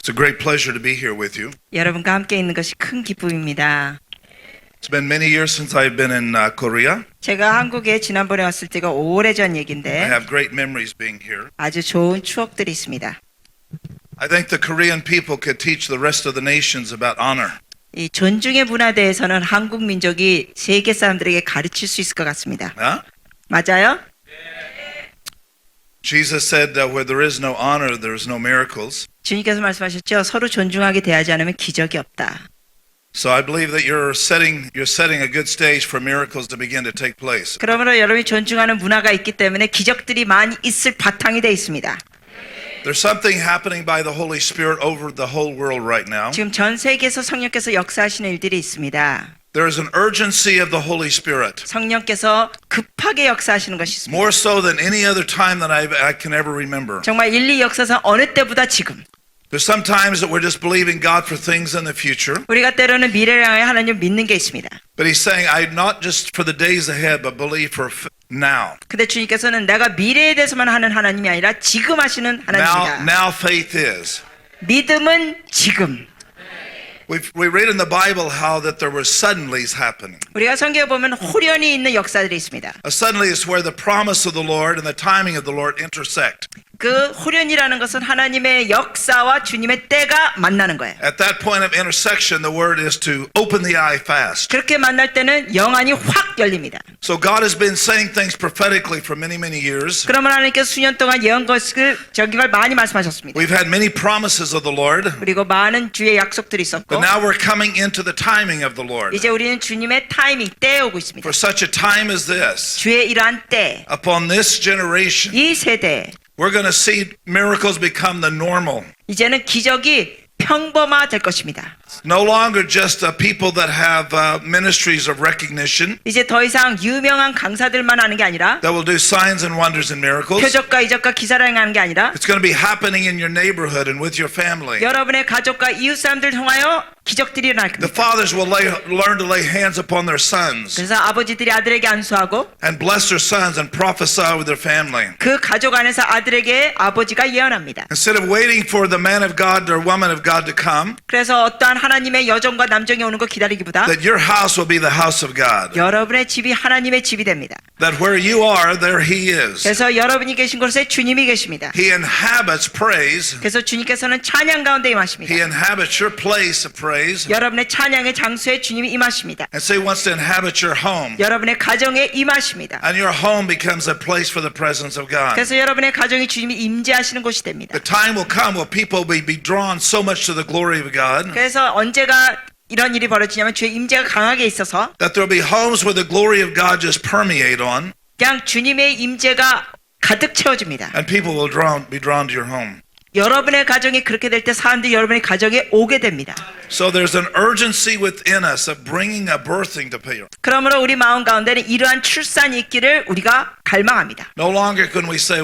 It's a great pleasure to be here with you. 여러분과 함께 있는 것이 큰 기쁨입니다. It's been many years since I've been in Korea. 제가 한국에 지난번에 왔을 때가 오래전 I 얘긴데 have great memories being here. 아주 좋은 추억들이 있습니다. I think the Korean people could teach the rest of the nations about honor. 이 존중의 문화에 대해서는 한국 민족이 세계 사람들에게 가르칠 수 있을 것 같습니다. Huh? 맞아요? Jesus said where there is no honor, there is no miracles. 주님께서 말씀하셨죠. 서로 존중하게 대하지 않으면 기적이 없다. So I believe that you're setting a good stage for miracles to begin to take place. 그러므로 여러분이 존중하는 문화가 있기 때문에 기적들이 많이 있을 바탕이 되어 있습니다. There's something happening by the Holy Spirit over the whole world right now. 지금 전 세계에서 성령께서 역사하시는 일들이 있습니다. There is an urgency of the Holy Spirit. 성령께서 급하게 역사하시는 것이 있습니다. More so than any other time that I can ever remember. 정말 인류 역사상 어느 때보다 지금 There's some times that we're just believing God for things in the future. 우리가 때로는 미래를 향해 하나님을 믿는 게 있습니다. But he's saying, I not just for the days ahead, but believe for now. 근데 주님께서는 내가 미래에 대해서만 하는 하나님이 아니라 지금 하시는 하나님이다. Now faith is. 믿음은 지금. We read in the Bible how that there were suddenlies happening. 우리가 성경에 보면 호련히 있는 역사들이 있습니다. A suddenly is where the promise of the Lord and the timing of the Lord intersect. 그 호련이라는 것은 하나님의 역사와 주님의 때가 만나는 거예요. At that point of intersection, the word is to open the eye fast. 그렇게 만날 때는 영안이 확 열립니다. So God has been saying things prophetically for many, many years. 그러면 하나님께서 수년 동안 예언 것을 저기 걸 많이 말씀하셨습니다. We've had many promises of the Lord. 그리고 많은 주의 약속들이 있었고 But now we're coming into the timing of the Lord. 이제 우리는 주님의 타이밍 때에 오고 있습니다. For such a time as this, 주의 이러한 때, upon this generation, 이 세대에 we're going to see miracles become the normal. 이제는 기적이 평범화될 것입니다. No longer just people that have ministries of recognition 이제 더 이상 유명한 강사들만 하는 게 아니라 that will do signs and wonders and miracles. 표적과 이적과 기사를 행하는 게 아니라 It's going to be happening in your neighborhood and with your family. 여러분의 가족과 이웃 사람들 통하여 기적들이 일어날 The 겁니다. fathers will learn to lay hands upon their sons 그래서 아버지들이 아들에게 안수하고 and bless their sons and prophesy with their family. 그 가족 안에서 아들에게 아버지가 예언합니다. Instead of waiting for the man of God or woman of God to come, 그래서 어떠한 하나님의 여종과 남종이 오는 거 기다리기보다 that your house will be the house of God. 여러분의 집이 하나님의 집이 됩니다. That where you are, there He is. 그래서 여러분이 계신 곳에 주님이 계십니다. He inhabits praise. 그래서 주님께서는 찬양 가운데 임하십니다. He inhabits your place of praise. 여러분의 찬양의 장소에 주님이 임하십니다. And so He wants to inhabit your home. 여러분의 가정에 임하십니다. And your home becomes a place for the presence of God. 그래서 여러분의 가정이 주님이 임재하시는 곳이 됩니다. The time will come where people will be drawn so much to the glory of God 그래서 언제가 이런 일이 벌어지냐면 주의 임재가 강하게 있어서 that there will be homes where the glory of God just permeate on, 그냥 주님의 임재가 가득 채워집니다. and people will be drawn to your home. 여러분의 가정이 그렇게 될 때 사람들이 여러분의 가정에 오게 됩니다. So there's an urgency within us of bringing a birthing to people. 그러므로 우리 마음 가운데는 이러한 출산이 있기를 우리가 갈망합니다. No longer can we say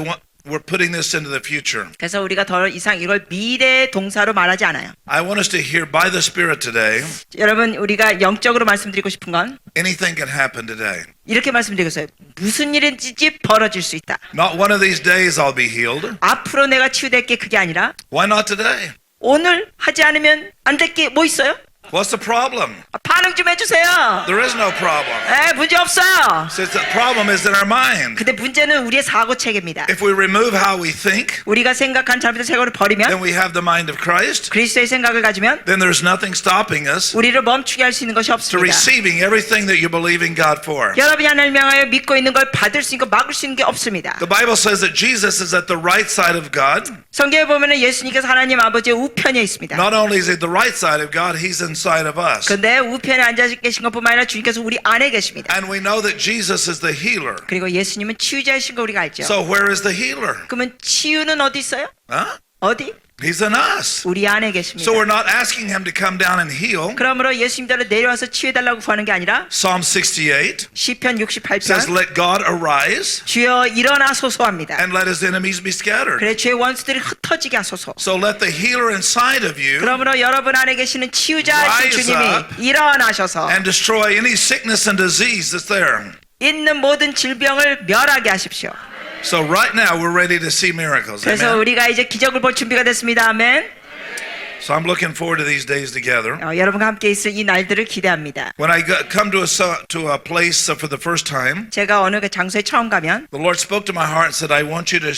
we're putting this into the future. 그래서 우리가 더 이상 이걸 미래의 동사로 말하지 않아요. I want us to hear by the Spirit today, 여러분 우리가 영적으로 말씀드리고 싶은 건 anything can happen today. 이렇게 말씀드리겠어요. 무슨 일인지 벌어질 수 있다. Not one of these days I'll be healed. 앞으로 내가 치유될 게 그게 아니라 Why not today? 오늘 하지 않으면 안 될 게 뭐 있어요? What's the problem? 반응 좀 해주세요. There is no problem. 문제 없어요. Since the problem is in our mind. 근데 문제는 우리의 사고 체계입니다. If we remove how we think, 우리가 생각한 잘못된 생각을 버리면 then we have the mind of Christ. 그리스도의 생각을 가지면 Then there's nothing stopping us 우리를 멈추게 할 수 있는 것이 to 없습니다. receiving everything that you believe in God for. 여러분이 하나님을 향하여 믿고 있는 걸 받을 수 있는 거 막을 수 있는 게 없습니다. The Bible says that Jesus is at the right side of God. 성경에 보면 예수님께서 하나님 아버지의 우편에 있습니다. Not only is he the right side of God, he's inside of us. 근데 우편에 앉아 계신 것뿐만 아니라 주님께서 우리 안에 계십니다. And we know that Jesus is the healer. 그리고 예수님은 치유자이신 거 우리가 알죠. So where is the healer? 그러면 치유는 어디 있어요? Huh? 어디? He's in us. 우리 안에 계십니다. So we're not asking him to come down and heal. 그러므로 예수님께로 내려와서 치유해달라고 구하는 게 아니라 Psalm 68 시편 says, 68편 let God arise 주여 일어나소서합니다. and let his enemies be scattered. 그래 주의 원수들이 흩어지게 하소서. So let the healer inside of you 그러므로 여러분 안에 계시는 치유자이신 Rise 주님이 up 일어나셔서 and destroy any sickness and disease that's there. 있는 모든 질병을 멸하게 하십시오. So right now we're ready to see miracles. 그래서 Amen. 우리가 이제 기적을 볼 준비가 됐습니다. 아멘. So I'm looking forward to these days together. 여러분과 함께 있을 이 날들을 기대합니다. When I come to a place for the first time, 제가 어느 그 장소에 처음 가면 the Lord spoke to my heart and said, I want you to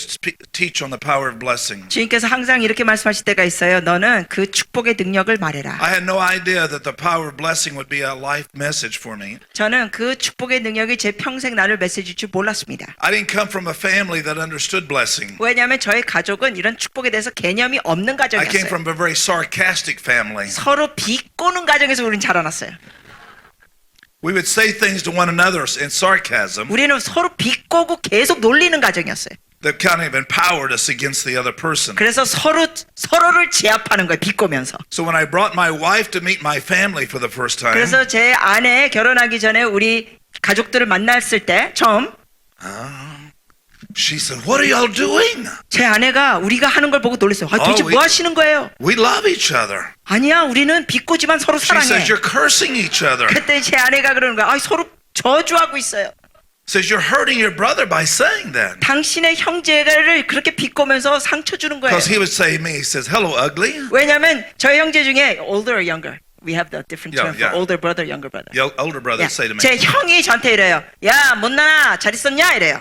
teach on the power of blessing. 주님께서 항상 이렇게 말씀하실 때가 있어요. 너는 그 축복의 능력을 말해라. I had no idea that the power of blessing would be a life message for me. 저는 그 축복의 능력이 제 평생 나를 메시지일 줄 몰랐습니다. I didn't come from a family that understood blessing. 왜냐하면 저의 가족은 이런 축복에 대해서 개념이 없는 I came 가정이었어요. from a very sarcastic family. 서로 비꼬는 가정에서 우린 자라났어요. We would say things to one another in sarcasm 우리는 서로 비꼬고 계속 놀리는 가정이었어요. that kind of empowered us against the other person. 그래서 서로를 제압하는 거예요. 비꼬면서. So when I brought my wife to meet my family for the first time, 그래서 제 아내 결혼하기 전에 우리 가족들을 만났을 때 처음 she said, "What are y'all doing? 제 아내가 우리가 하는 걸 보고 놀랐어요. 도대체 뭐 하시는 거예요? We love each other." 아니야, 우리는 비꼬지만 서로 She 사랑해. says, "You're cursing each other." 그때 제 아내가 그러는 거야. 서로 저주하고 있어요. Says, "You're hurting your brother by saying that." 당신의 형제를 그렇게 비꼬면서 상처 주는 거예요. Because he would say to me, he says, "Hello, ugly." 왜냐하면 저희 형제 중에 older or younger. We have the different Yeah, term for yeah. older brother, younger brother. Your older brother would say to me, 제 형이 저한테 이래요. 야, 못나나 잘 있었냐? 이래요.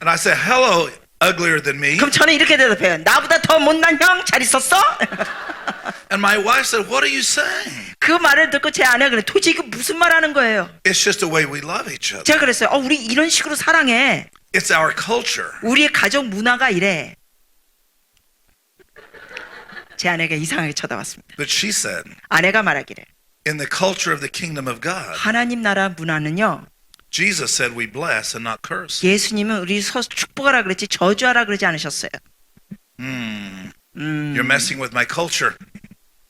and I say, "Hello, uglier than me." 그럼 저는 이렇게 대답해요. 나보다 더 못난 형 잘 있었어? And my wife said, "What are you saying?" 그 말을 듣고 제 아내가 그래. 도대체 이거 무슨 말 하는 거예요? It's just the way we love each other. 제가 그랬어요. 우리 이런 식으로 사랑해. It's our culture. 우리의 가족 문화가 이래. 제 아내가 이상하게 쳐다봤습니다. But she said, 아내가 말하기를 in the culture of the kingdom of God, 하나님 나라 문화는요. Jesus said we bless and not curse. 예수님은 우리 축복하라 그랬지 저주하라 그러지 않으셨어요. You're messing with my culture.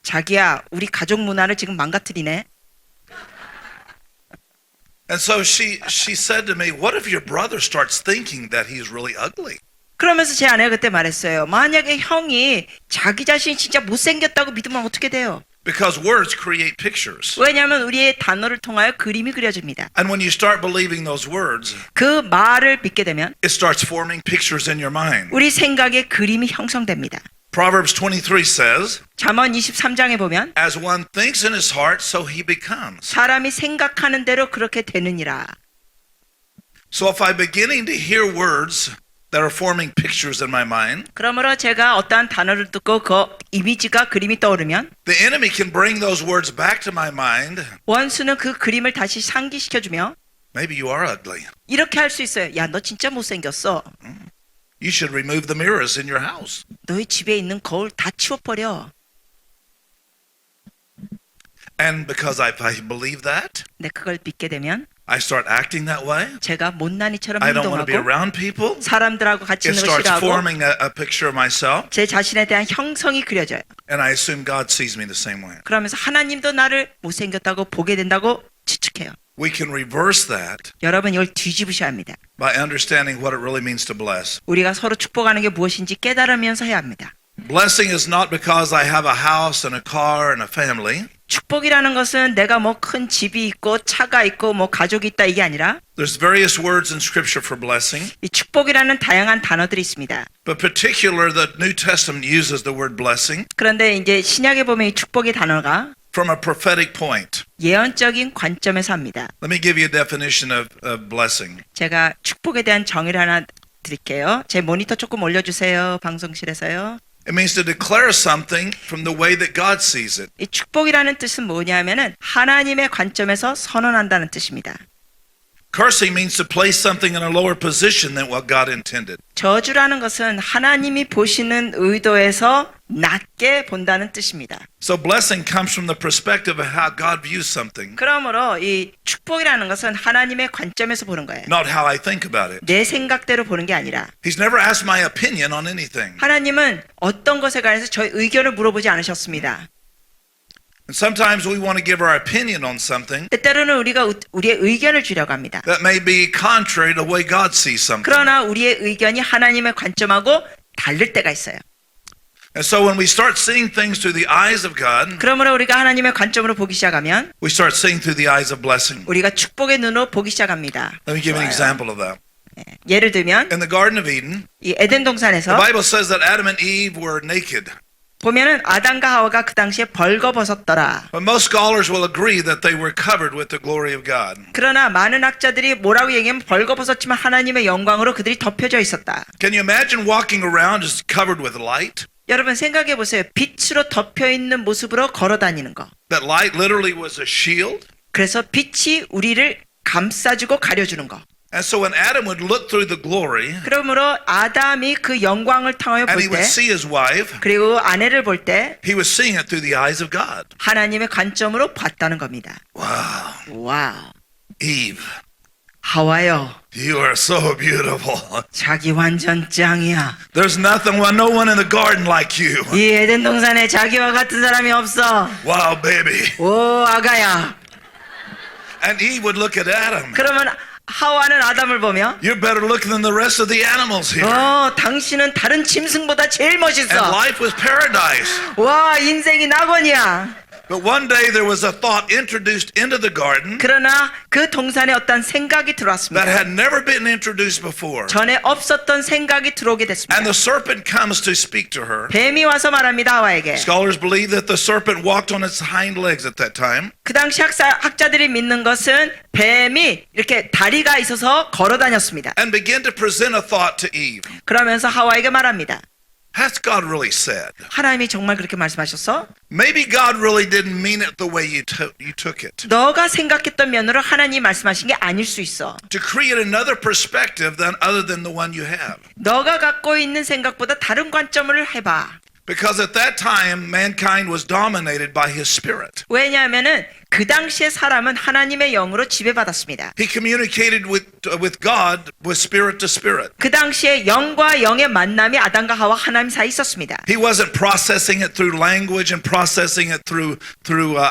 자기야, 우리 가족 문화를 지금 망가뜨리네. And so she said to me, "What if your brother starts thinking that he's really ugly?" 그러면서 제 아내가 그때 말했어요. 만약에 형이 자기 자신이 진짜 못생겼다고 믿으면 어떻게 돼요? Because words create pictures. 왜냐하면 우리의 단어를 통하여 그림이 그려집니다. And when you start believing those words, 그 말을 믿게 되면 it starts forming pictures in your mind. 우리 생각에 그림이 형성됩니다. Proverbs 23 says, 잠언 23장에 보면 "As one thinks in his heart, so he becomes." 사람이 생각하는 대로 그렇게 되느니라. So if I'm beginning to hear words that are forming pictures in my mind, 그러므로 제가 어떠한 단어를 듣고 그 이미지가 그림이 떠오르면 the enemy can bring those words back to my mind. 원수는 그 그림을 다시 상기시켜주며 Maybe you are ugly. 이렇게 할 수 있어요. 야, 너 진짜 못생겼어. You should remove the mirrors in your house. 너희 집에 있는 거울 다 치워버려. And because I believe that, 근데 그걸 믿게 되면 I start acting that way. 제가 못난이처럼 I don't want to be 행동하고 around people. 사람들하고 같이 It 있는 걸 starts 싫어하고 forming a picture of myself, 제 자신에 대한 형성이 그려져요. and I assume God sees me the same way. 그러면서 하나님도 나를 못생겼다고 보게 된다고 추측해요. We can reverse that 여러분 이걸 뒤집으셔야 합니다. by understanding what it really means to bless. 우리가 서로 축복하는 게 무엇인지 깨달으면서 해야 합니다. Blessing is not because I have a house and a car and a family. 축복이라는 것은 내가 뭐 큰 집이 있고 차가 있고 뭐 가족이 있다 이게 아니라 There's various words in Scripture for blessing, 이 축복이라는 다양한 단어들이 있습니다. but particular the New Testament uses the word blessing 그런데 이제 신약에 보면 이 축복의 단어가 from a prophetic point. 예언적인 관점에서 합니다. Let me give you a definition of blessing. 제가 축복에 대한 정의를 하나 드릴게요. 제 모니터 조금 올려주세요. 방송실에서요. It means to declare something from the way that God sees it. 이 축복이라는 뜻은 뭐냐면은 하나님의 관점에서 선언한다는 뜻입니다. Cursing means to place something in a lower position than what God intended. 저주라는 것은 하나님이 보시는 의도에서 낮게 본다는 뜻입니다. So blessing comes from the perspective of how God views something, 그러므로 이 축복이라는 것은 하나님의 관점에서 보는 거예요. not how I think about it. 내 생각대로 보는 게 아니라 He's never asked my opinion on anything. 하나님은 어떤 것에 관해서 저희 의견을 물어보지 않으셨습니다. And sometimes we want to give our opinion on something 때때로는 우리가 우리의 의견을 주려고 합니다. that may be contrary to the way God sees something. 그러나 우리의 의견이 하나님의 관점하고 다를 때가 있어요. And so when we start seeing things through the eyes of God, 그러므로 우리가 하나님의 관점으로 보기 시작하면 we start seeing through the eyes of blessing. 우리가 축복의 눈으로 보기 시작합니다. Let me give an 좋아요. example of that. 예를 들면 In the Garden of Eden, 이 에덴 the 동산에서 Bible says that Adam and Eve were naked. 보면은 아담과 하와가 그 당시에 벌거벗었더라. But most scholars will agree that they were covered with the glory of God. 그러나 많은 학자들이 뭐라고 얘기하면 벌거벗었지만 하나님의 영광으로 그들이 덮여져 있었다. Can you imagine walking around just covered with light? 여러분 생각해 보세요. 빛으로 덮여 있는 모습으로 걸어 다니는 거. That light literally was a shield. 그래서 빛이 우리를 감싸주고 가려주는 거. And so when Adam would look through the glory 그러므로 아담이 그 영광을 통하여 and he 볼 would 때, see his wife, 그리고 아내를 볼 때 he was seeing it through the eyes of God. 하나님의 관점으로 봤다는 겁니다. Wow. 와우. Eve, 하와요. you are so beautiful. 자기 완전 짱이야. There's nothing, no one in the garden like you. 이 에덴 동산에 자기와 같은 사람이 없어. Wow, baby. 오, 아가야. And Eve would look at Adam. 그러면 하와는 아담을 보며 You're better looking than the rest of the animals here. 당신은 다른 짐승보다 제일 And 멋있어. life was paradise. 와, 인생이 낙원이야. But one day there was a thought introduced into the garden 그러나 그 동산에 어떤 생각이 that 들어왔습니다. had never been introduced before. 전에 없었던 생각이 들어오게 됐습니다. And the serpent comes to speak to her. 뱀이 와서 말합니다, 하와에게. Scholars believe that the serpent walked on its hind legs at that time. 그 당시 학자들이 믿는 것은 뱀이 이렇게 다리가 있어서 걸어 다녔습니다. And began to present a thought to Eve. 그러면서 하와에게 말합니다. Has God really said? 하나님이 정말 그렇게 말씀하셨어? Maybe God really didn't mean it the way you took it. 너가 생각했던 면으로 하나님이 말씀하신 게 아닐 수 있어. To create another perspective than other than the one you have. 너가 갖고 있는 생각보다 다른 관점을 해봐. Because at that time, mankind was dominated by his spirit. 왜냐하면은 그 당시에 사람은 하나님의 영으로 지배받았습니다. He communicated with God with spirit to spirit. 그 당시에 영과 영의 만남이 아담과 하와 하나님 사이에 있었습니다. He wasn't processing it through language and processing it through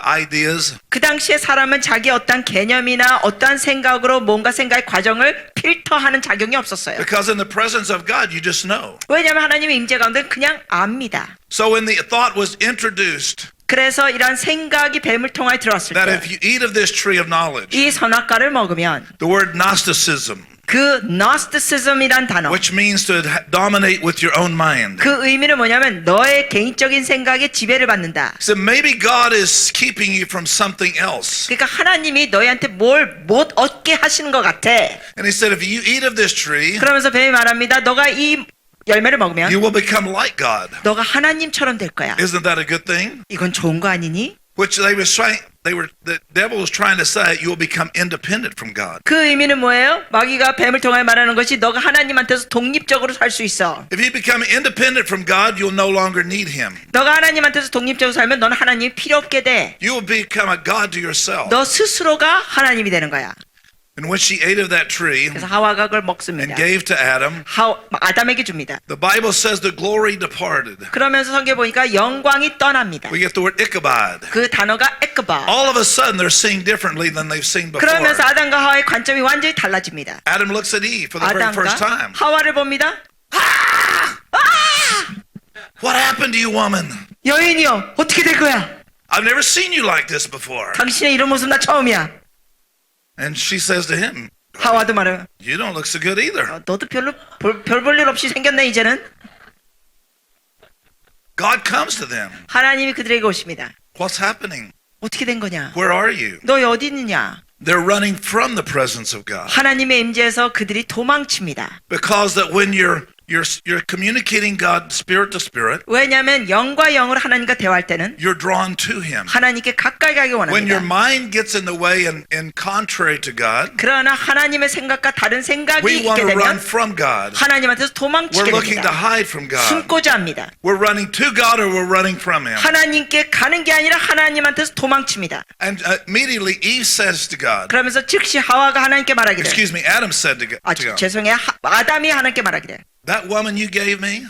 ideas. 그 당시에 사람은 자기 어떠한 개념이나 어떠한 생각으로 뭔가 생각의 과정을 필터하는 자격이 없었어요. Because in the presence of God, you just know. 왜냐하면 하나님의 임재 가운데 그냥 압니다. So when the thought was introduced 그래서 이러한 생각이 뱀을 통하여 들어왔을 that 때 if you eat of this tree of knowledge, 이 선악과를 먹으면 the word Gnosticism, 그 Gnosticism이란 단어 which means to dominate with your own mind. 그 의미는 뭐냐면 너의 개인적인 생각에 지배를 받는다. So maybe God is keeping you from something else. 그러니까 하나님이 너희한테 뭘 못 얻게 하시는 것 같아. And he said, if you eat of this tree, 그러면서 뱀이 말합니다. 너가 이 열매를 먹으면 you will become like God. 너가 하나님처럼 될 거야. Isn't that a good thing? 이건 좋은 거 아니니? Which the devil was trying to say, you will become independent from God. 그 의미는 뭐예요? 마귀가 뱀을 통해 말하는 것이 너가 하나님한테서 독립적으로 살 수 있어. If you become independent from God, you'll no longer need him. 너가 하나님한테서 독립적으로 살면 너는 하나님이 필요 없게 돼. You will become a God to yourself. 너 스스로가 하나님이 되는 거야. And when she ate of that tree 그래서 하와가 그걸 and 먹습니다. gave to Adam, 아담에게 줍니다. the Bible says the glory departed. 그러면서 성경에 보니까 영광이 떠납니다. We get the word Ichabod. 그 단어가 에크바. All of a sudden, they're seeing differently than they've seen before. 그러면서 아담과 하와의 관점이 완전히 달라집니다. Adam looks at Eve for the very first 아담과 time. 하와를 봅니다. What happened to you, woman? 여인이여, 어떻게 된 거야? I've never seen you like this before. 당신의 이런 모습 나 처음이야. And she says to him, 하와도 말해요. you don't look so good either. 너도 별 볼 일 없이 생겼네 이제는. God comes to them. 하나님이 그들에게 오십니다. What's happening? 어떻게 된 거냐? Where are you? 너 어디 있느냐? They're running from the presence of God. 하나님의 임재에서 그들이 도망칩니다. Because that when you're communicating God spirit to spirit, 왜냐하면 영과 영으로 하나님과 대화할 때는 you're drawn to him. 하나님께 가까이 가기 When your 원합니다. mind gets in the way and contrary to God, 그러나 하나님의 생각과 다른 생각이 we want 있게 to run 되면 from God. 하나님한테서 도망치게 We're looking to 됩니다. hide from God. 숨고자 합니다. We're running to God or we're running from him. 하나님께 가는 게 아니라 하나님한테서 도망칩니다. And immediately Eve says to God, 그러면서 즉시 하와가 하나님께 말하게 돼요. excuse me, Adam said to God, 죄송해요. 아담이 하나님께 말하게 돼요. that woman you gave me,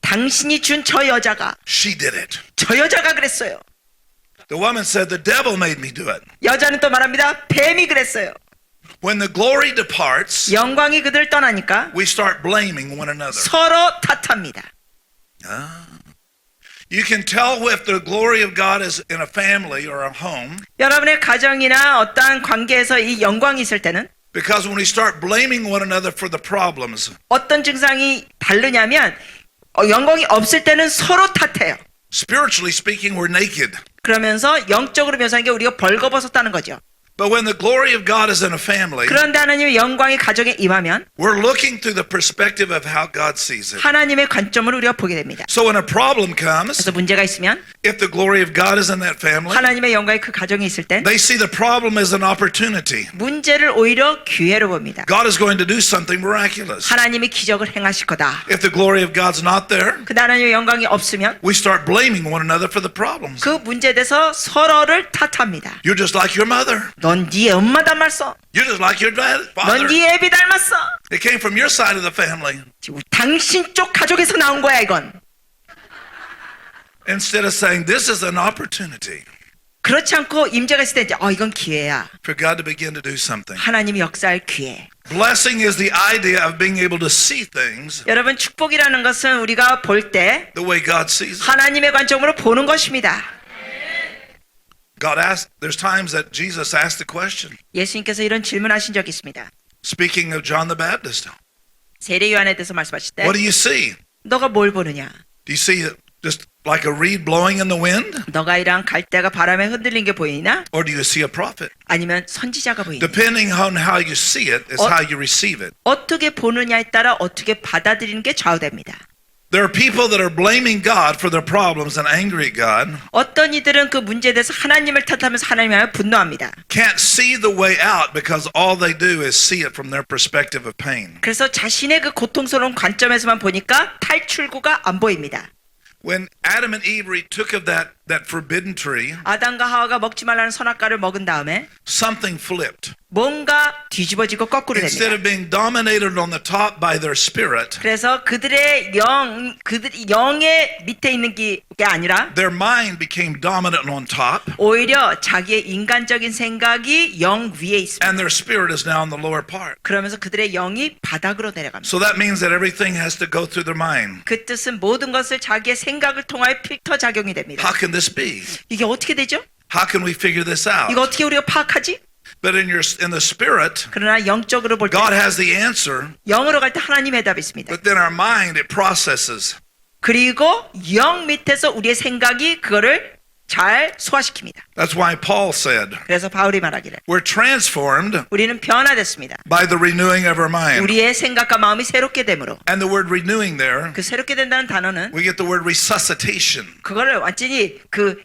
당신이 준 저 여자가 she did it. 저 여자가 그랬어요. The woman said, the devil made me do it. 여자는 또 말합니다. 뱀이 그랬어요. When the glory departs, 영광이 그들을 떠나니까 we start blaming one another. 서로 탓합니다. You can tell if the glory of God is in a family or a home, 여러분의 가정이나 어떠한 관계에서 이 영광이 있을 때는 because when we start blaming one another for the problems, 어떤 증상이 다르냐면 영광이 없을 때는 서로 탓해요. Spiritually speaking, we're naked. 그러면서 영적으로 묘사한 게 우리가 벌거벗었다는 거죠. But when the glory of God is in a family, 그런데 하나님의 영광이 가정에 임하면 we're looking through the perspective of how God sees it. 하나님의 관점을 우리가 보게 됩니다. So when a problem comes, 그래서 문제가 있으면 if the glory of God is in that family, 하나님의 영광이 그 가정에 있을 땐 they see the problem as an opportunity. 문제를 오히려 기회로 봅니다. God is going to do something miraculous. 하나님이 기적을 행하실 거다. If the glory of God's not there, 근데 하나님의 영광이 없으면 we start blaming one another for the problems. 그 문제에 대해서 서로를 탓합니다. You're just like your mother. 넌 네 엄마 닮았어. You're just like your dad, father. 넌 네 애비 닮았어. It came from your side of the family. 당신 쪽 가족에서 나온 거야 이건. Instead of saying this is an opportunity 그렇지 않고 임재가 있을 때 이제 이건 기회야. for God to begin to do something. 하나님이 역사할 기회. Blessing is the idea of being able to see things 여러분 축복이라는 것은 우리가 볼 때 the way God sees it. 하나님의 관점으로 보는 것입니다. There's times that Jesus asked the question, 예수님께서 이런 질문하신 적이 있습니다. speaking of John the Baptist, 세례 요한에 대해서 말씀하실 때 what do you see? 너가 뭘 보느냐? Do you see it just like a reed blowing in the wind? 너가 이랑 갈대가 바람에 흔들린 게 보이나? Or do you see a prophet? 아니면 선지자가 보이나? Depending on how you see it is how you receive it. 어떻게 보느냐에 따라 어떻게 받아들이는 게 좌우됩니다. There are people that are blaming God for their problems and angry at God. 어떤 이들은 그 문제에 대해서 하나님을 탓하면서 하나님을 분노합니다. Can't see the way out because all they do is see it from their perspective of pain. 그래서 자신의 그 고통스러운 관점에서만 보니까 탈출구가 안 보입니다. When Adam and Eve took of that forbidden tree, 아담과 하와가 먹지 말라는 선악과를 먹은 다음에 something flipped. 뭔가 뒤집어지고 거꾸로 Instead 됩니다. of being dominated on the top by their spirit, 그래서 그들의 영의 밑에 있는 게 아니라 their mind became dominant on top, 오히려 자기의 인간적인 생각이 영 위에 있습니다. and their spirit is now in the lower part. 그러면서 그들의 영이 바닥으로 내려갑니다. So that means that everything has to go through their mind. 그 뜻은 모든 것을 자기의 생각을 통하여 필터 작용이 됩니다. How can this be? 이게 어떻게 되죠? How can we figure this out? 이거 어떻게 우리가 파악하지? But in the spirit, 그러나 영적으로 볼 때 God has the answer, 영으로 갈 때 하나님의 답이 있습니다. but then our mind, it processes. 그리고 영 밑에서 우리의 생각이 그거를 잘 소화시킵니다. That's why Paul said, 그래서 바울이 말하기를 we're transformed 우리는 변화됐습니다. by the renewing of our mind. 우리의 생각과 마음이 새롭게 됨으로 And the word renewing there, 그 새롭게 된다는 단어는 we get the word resuscitation. 그거를 완전히 그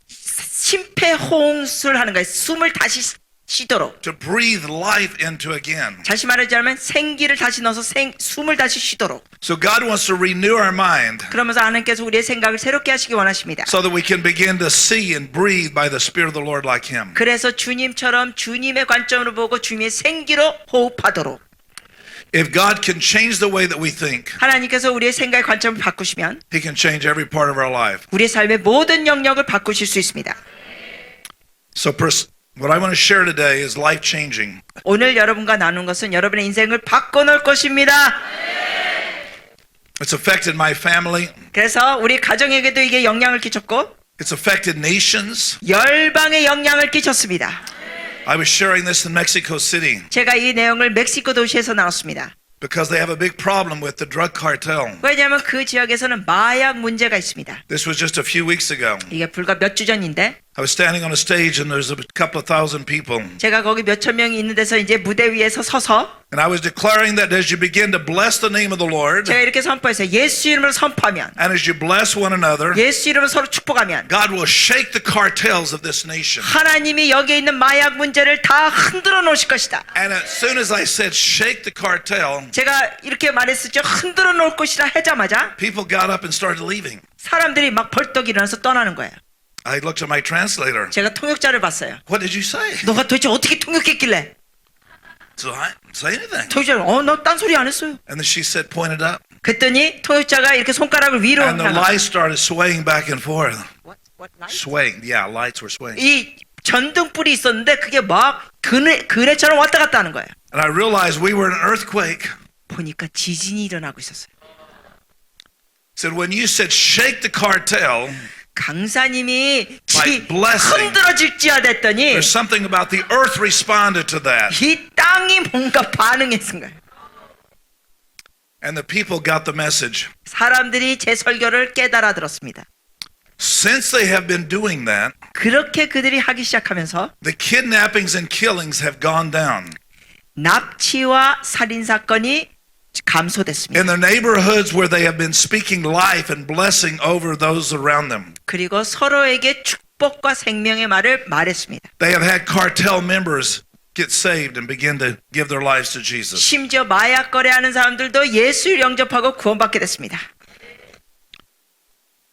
심폐호흡을 하는 거예요. 숨을 다시 쉬도록. To breathe life into again. 다시 말하자면 생기를 다시 넣어서 숨을 다시 쉬도록. So God wants to renew our mind 그러면서 하나님께서 우리의 생각을 새롭게 하시기 원하십니다. so that we can begin to see and breathe by the Spirit of the Lord like Him. 그래서 주님처럼 주님의 관점으로 보고 주님의 생기로 호흡하도록. If God can change the way that we think, 하나님께서 우리의 생각의 관점을 바꾸시면 He can change every part of our life. 우리의 삶의 모든 영역을 바꾸실 수 있습니다. So what I want to share today is life-changing. 오늘 여러분과 나눈 것은 여러분의 인생을 바꿔놓을 것입니다. It's affected my family. 그래서 우리 가정에게도 이게 영향을 끼쳤고 It's affected nations. 열방에 영향을 끼쳤습니다. I was sharing this in Mexico City 제가 이 내용을 멕시코 도시에서 나눴습니다. because they have a big problem with the drug cartel. 왜냐하면 그 지역에서는 마약 문제가 있습니다. This was just a few weeks ago. 이게 불과 몇 주 전인데 I was standing on a stage and there's a couple of thousand people. 제가 거기 몇천 명이 있는 데서 이제 무대 위에서 서서 And I was declaring that as you begin to bless the name of the Lord, 제가 이렇게 선포했어요. 예수 이름으로 선포하면 and as you bless one another, 예수 이름으로 서로 축복하면 God will shake the cartels of this nation. 하나님이 여기에 있는 마약 문제를 다 흔들어 놓으실 것이다. And as soon as I said shake the cartel, 제가 이렇게 말했었죠. 흔들어 놓을 것이라 하자마자 people got up and started leaving. 사람들이 막 벌떡 일어나서 떠나는 거예요. I looked at my translator. 제가 통역자를 봤어요. What did you say? 너가 도대체 어떻게 통역했길래? So I didn't say anything. 통역자는 너 딴소리 안 했어요. And then she said, pointed up. 그랬더니 통역자가 이렇게 손가락을 위로 And the 향하고 lights started swaying back and forth. What light? Swaying. Yeah, lights were swaying. 이 전등불이 있었는데 그게 막 그네처럼 왔다 갔다 하는 거예요. And I realized we were in an earthquake. 보니까 지진이 일어나고 있었어요. Said when you said shake the cartel, 강사님이 By blessing. 흔들어질지야 됐더니 there's something about the earth responded to that. 이 땅이 뭔가 반응했은 거예요. And the people got the message. 사람들이 제 설교를 깨달아 들었습니다. Since they have been doing that, 그렇게 그들이 하기 시작하면서 the kidnappings and killings have gone down. 납치와 살인 사건이 감소됐습니다. In the neighborhoods where they have been speaking life and blessing over those around them, 그리고 서로에게 축복과 생명의 말을 말했습니다. they have had cartel members get saved and begin to give their lives to Jesus. 심지어 마약 거래하는 사람들도 예수를 영접하고 구원받게 됐습니다.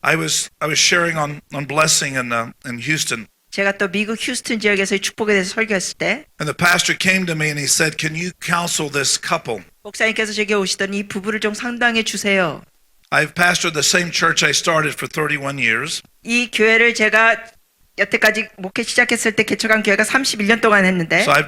I was sharing on blessing in Houston, 제가 또 미국 휴스턴 지역에서의 축복에 대해서 설교했을 때 and the pastor came to me and he said, "Can you counsel this couple?" 목사님께서 제게 오시더니 이 부부를 좀 상담해 주세요. I've pastored the same church I started for 31 years. 이 교회를 제가 여태까지 목회 시작했을 때 개척한 교회가 31년 동안 했는데 So I've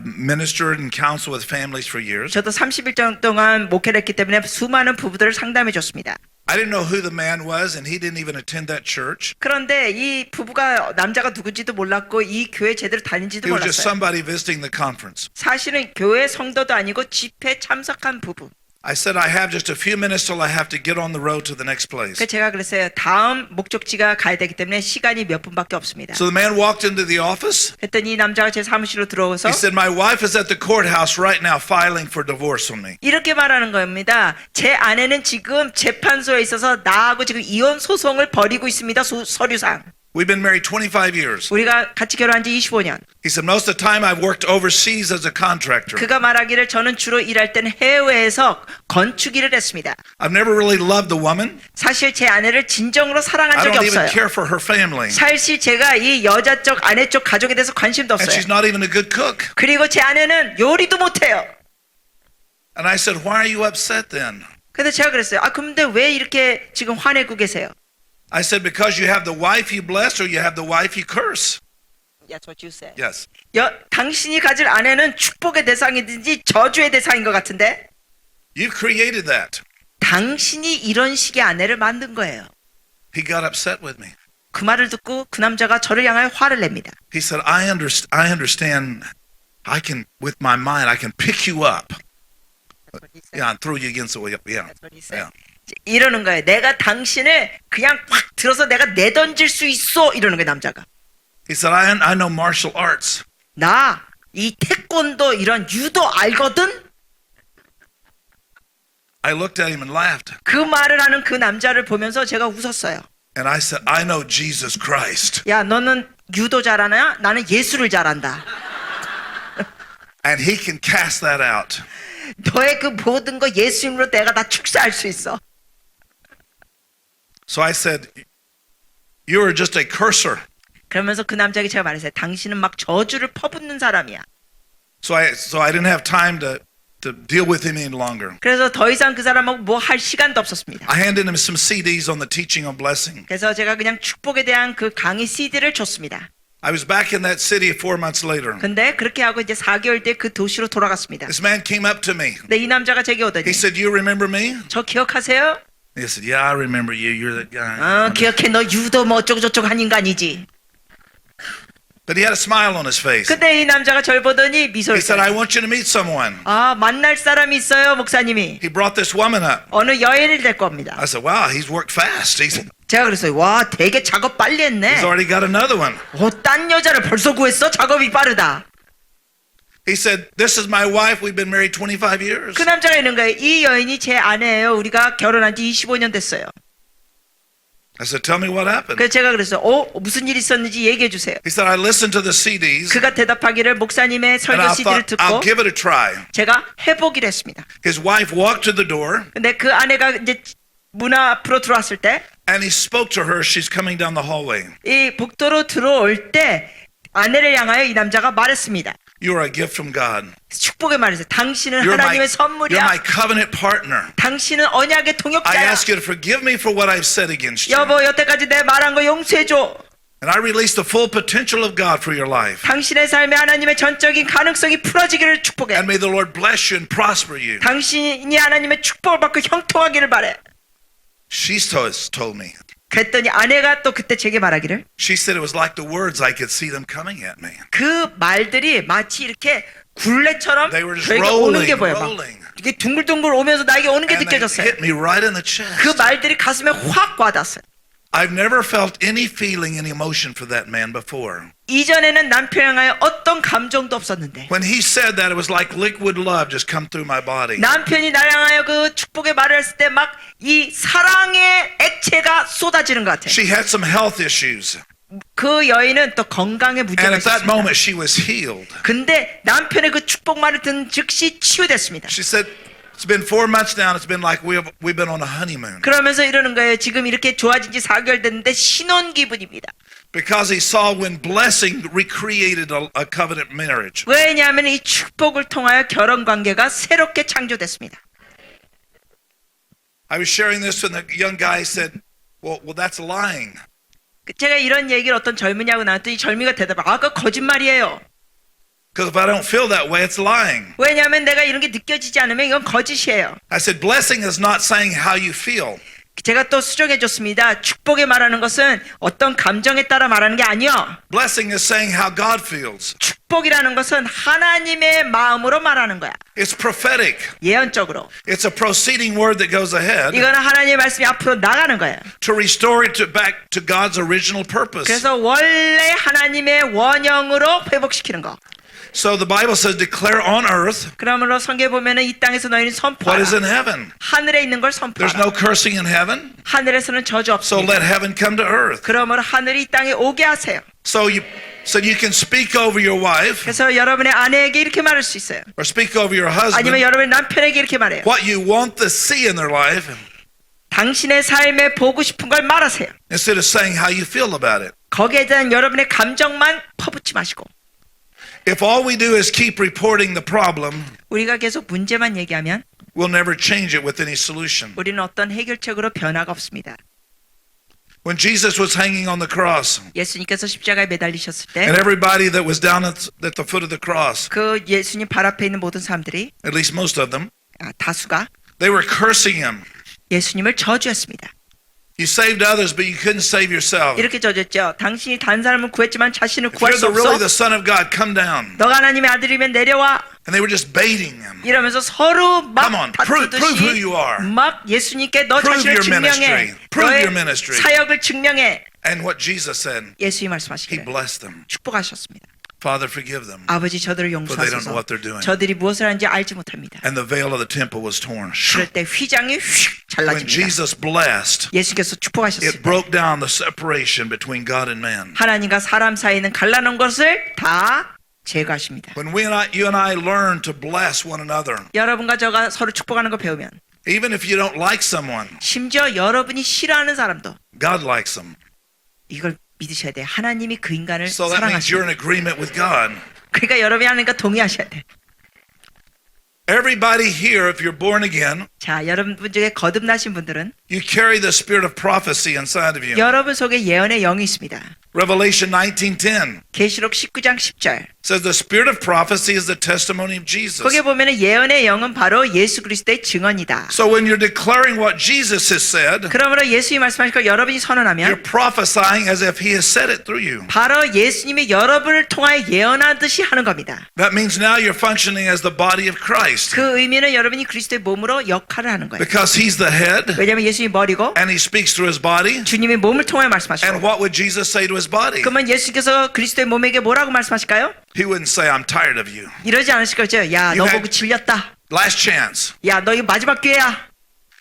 ministered and counseled with families for years. 저도 30일 동안 목회를 했기 때문에 수많은 부부들을 상담해 줬습니다. I didn't know who the man was and he didn't even attend that church. 그런데 이 부부가 남자가 누군지도 몰랐고 이 교회 제대로 다닌지도 He was just 몰랐어요. somebody visiting the conference. 사실은 교회 성도도 아니고 집회에 참석한 부부. I said, I have just a few minutes till I have to get on the road to the next place. 그래서 제가 그랬어요. 다음 목적지가 가야 되기 때문에 시간이 몇 분밖에 없습니다. So the man walked into the office. 그랬더니 이 남자가 제 사무실로 들어와서 He said, my wife is at the courthouse right now filing for divorce on me. 이렇게 말하는 겁니다. 제 아내는 지금 재판소에 있어서 나하고 지금 이혼 소송을 벌이고 있습니다. 서류상. We've been married 25 years. 우리가 같이 결혼한 지 25년. He said, most of the time I've worked overseas as a contractor. 그가 말하기를 저는 주로 일할 때는 해외에서 건축 일을 했습니다. I've never really loved the woman. 사실 제 아내를 진정으로 사랑한 I 적이 don't even 없어요. care for her family. 사실 제가 이 여자 쪽 아내 쪽 가족에 대해서 관심도 And 없어요. she's not even a good cook. 그리고 제 아내는 요리도 못해요. And I said, why are you upset then? 그래서 제가 그랬어요. 아 근데 왜 이렇게 지금 화내고 계세요? I said, because you have the wife you bless or you have the wife you curse. That's what you said. Yes. 당신이 가질 아내는 축복의 대상이든지 저주의 대상인 것 같은데 You've created that. 당신이 이런 식의 아내를 만든 거예요. He got upset with me. 그 말을 듣고 그 남자가 저를 향하여 화를 냅니다. He said, I understand. I can, with my mind, I can pick you up. Yeah, and throw you against the wall. Yeah. Yeah. 이러는 거예요. 내가 당신을 그냥 확 들어서 내가 내던질 수 있어. 이러는 거예요, 남자가. He said, I know martial arts. 나 이 태권도 이런 유도 알거든? I looked at him and laughed. 그 말을 하는 그 남자를 보면서 제가 웃었어요. And I said, I know Jesus Christ. 야, 너는 유도 잘하냐? 나는 예수를 잘한다. And he can cast that out. 너의 그 모든 거 예수 이름으로 내가 다 축사할 수 있어. So I said, you are just a cursor. 그러면서 그 남자에게 제가 말했어요. 당신은 막 저주를 퍼붓는 사람이야. So I didn't have time to deal with him any longer. 그래서 더 이상 그 사람하고 뭐 할 시간도 없었습니다. I handed him some CDs on the teaching on blessing. 그래서 제가 그냥 축복에 대한 그 강의 CD를 줬습니다. I was back in that city 4 months later. 근데 그렇게 하고 이제 4개월 뒤에 그 도시로 돌아갔습니다. This man came up to me. 근데 이 남자가 제게 오더니 He said, you remember me? 저 기억하세요? He said, yeah, I remember you. You're that guy. 기억해. 너 유도 뭐 어쩌고저쩌고 한 인간이지. But he had a smile on his face. 근데 이 남자가 절 보더니 미소를 He said, I 띄었어요. want you to meet someone. 만날 사람이 있어요, 목사님이. He brought this woman up. 어느 여인을 데리고 옵니다. I said, wow, he's worked fast. 제가 그랬어요. 와, 되게 작업 빨리 했네. He's already got another one. 딴 여자를 벌써 구했어? 작업이 빠르다. He said, this is my wife. We've been married 25 years. 그 남자가 있는 거예요. 이 여인이 제 아내예요. 우리가 결혼한 지 25년 됐어요. I said, tell me what happened. 그래서 제가 그랬어요. 무슨 일 있었는지 얘기해 주세요. He said, I listened to the CDs 그가 대답하기를 목사님의 and 설교 I CD를 thought, 듣고 I'll give it a try. 제가 해보기로 했습니다. His wife walked to the door 근데 그 아내가 이제 문 앞으로 들어왔을 때 and he spoke to her. She's coming down the hallway. 이 복도로 들어올 때 아내를 향하여 이 남자가 말했습니다. You are a gift from God. 축복의 말이세요. 당신은 You're 하나님의 my 선물이야. covenant partner. 당신은 언약의 I 동역자야. ask you to forgive me for what I've said against you. 여보, 여태까지 내 말한 거 용서해줘. And I release the full potential of God for your life. 당신의 삶에 하나님의 전적인 가능성이 풀어지기를 축복해. And may the Lord bless you and prosper you. 당신이 하나님의 축복을 받고 형통하기를 바래. She's told me. 그랬더니 아내가 또 그때 제게 말하기를 She said it was like the words. I could see them coming at me. 그 말들이 마치 이렇게 굴레처럼 They were just 저에게 오는 게 rolling, 보여. 막 rolling. 이게 둥글둥글 오면서 나에게 오는 게 And they 느껴졌어요. hit me right in the 그 chest. 말들이 가슴에 확 와닿았어요. I've never felt any feeling, any emotion for that man before. 이전에는 남편 향하여 어떤 감정도 없었는데 When he said that, it was like liquid love just come through my body. 남편이 나를 향하여 그 축복의 말을 했을 때 막 이 사랑의 액체가 쏟아지는 것 같아요. She had some health issues. 그 여인은 또 건강에 And 문제가 at that 있었습니다. moment, she was healed. 근데 남편의 그 축복 말을 듣는 즉시 치유됐습니다. She said, it's been 4 months now, and it's been like we've been on a honeymoon. 그러면서 이러는 거예요. 지금 이렇게 좋아진 지 4개월 됐는데 신혼 기분입니다. Because he saw when blessing recreated a covenant marriage. 왜냐하면 이 축복을 통하여 결혼 관계가 새롭게 창조됐습니다. I was sharing this when the young guy said, well, that's lying. 제가 이런 얘기를 어떤 젊은이하고 나왔더니 젊이가 대답을 그거 거짓말이에요. Because if I don't feel that way, it's lying. 왜냐하면 내가 이런 게 느껴지지 않으면 이건 거짓이에요. I said, blessing is not saying how you feel. 제가 또 수정해 줬습니다. 축복에 말하는 것은 어떤 감정에 따라 말하는 게 아니요. Blessing is saying how God feels. 축복이라는 것은 하나님의 마음으로 말하는 거야. It's prophetic. 예언적으로. It's a proceeding word that goes ahead 이거는 하나님의 말씀이 앞으로 나가는 거예요. to restore it back to God's original purpose. 그래서 원래 하나님의 원형으로 회복시키는 거. So the Bible says, declare on earth 그러므로 성경에 보면은 이 땅에서 너희는 what is 선포하라. in heaven. 하늘에 있는 걸 There's 선포하라. no cursing in heaven, 하늘에서는 저주 so 없습니다. let heaven come to earth. 그러므로 하늘이 이 땅에 오게 하세요. So you can speak over your wife 그래서 여러분의 아내에게 이렇게 말할 수 있어요. or speak over your 아니면 husband 여러분의 남편에게 이렇게 말해요. what you want to see in their life 당신의 삶에 보고 싶은 걸 말하세요. instead of saying how you feel about it. 거기에 대한 여러분의 감정만 퍼붓지 마시고 If all we do is keep reporting the problem, 우리가 계속 문제만 얘기하면 we'll never change it with any solution. 우리는 어떤 해결책으로 변화가 없습니다. When Jesus was hanging on the cross, 예수님께서 십자가에 매달리셨을 때 and everybody that was down at the foot of the cross, 그 예수님 발 앞에 있는 모든 사람들이 at least most of them, 다수가 they were cursing him. 예수님을 저주했습니다. You saved others, but you couldn't save yourself. 이렇게 저주했죠. 당신이 다른 사람을 구했지만 자신을 If 구할 you're 수 really 없어. the Son of God, come down. 너가 하나님의 아들이면 내려와. And they were just baiting him. 이러면서 서로 막 Come on, prove who you 다투듯이 are. 막 예수님께 너 Prove 자신을 your 증명해. ministry. Prove 너의 your ministry. 사역을 증명해. And what Jesus said, 예수님 he 말씀하시기를 blessed them. 축복하셨습니다. Father, forgive them. 아버지 저들을 For they don't know 용서하소서. what they're doing. 저들이 무엇을 하는지 알지 못합니다. And the veil of the temple was torn. 그럴 때 휘장이 휙 When 잘라집니다. Jesus blessed, 예수께서 it 축복하셨습니다. broke down the separation between God and man. 하나님과 사람 사이는 갈라놓은 것을 다 제거하십니다. When you and I learn to bless one another, 여러분과 저가 서로 축복하는 거 배우면 even if you don't like someone, 심지어 여러분이 싫어하는 사람도 God likes them. 이걸 믿으셔야 돼요. 하나님이 그 인간을 So that means you're 사랑하십니다. in agreement with God. 그러니까 여러분이 하나님과 동의하셔야 돼요. Everybody here, if you're born again, 자, 여러분 중에 거듭나신 분들은 you carry the spirit of prophecy inside of you. 여러분 속에 예언의 영이 있습니다. Revelation 19:10 계시록 19장 10절. says the spirit of prophecy is the testimony of Jesus. 거기에 보면은 예언의 영은 바로 예수 그리스도의 증언이다. So when you're declaring what Jesus has said, 그러므로 예수님이 말씀하신 걸 여러분이 you're 선언하면 prophesying as if he has said it through you. 바로 예수님이 여러분을 통하여 예언하듯이 하는 겁니다. That means now you're functioning as the body of Christ 그 의미는 여러분이 그리스도의 몸으로 역할을 하는 거예요. because he's the head 왜냐하면 예수님이 머리고 and he speaks through his body. 주님이 몸을 통하여 And 말씀하시고 what would Jesus say to his body? 그러면 예수께서 그리스도의 몸에게 뭐라고 말씀하실까요? He wouldn't say, I'm tired of you. 이러지 않으실 거죠. 야, 너 You had- 보고 질렸다. Last chance. 야, 너 이거 마지막 기회야.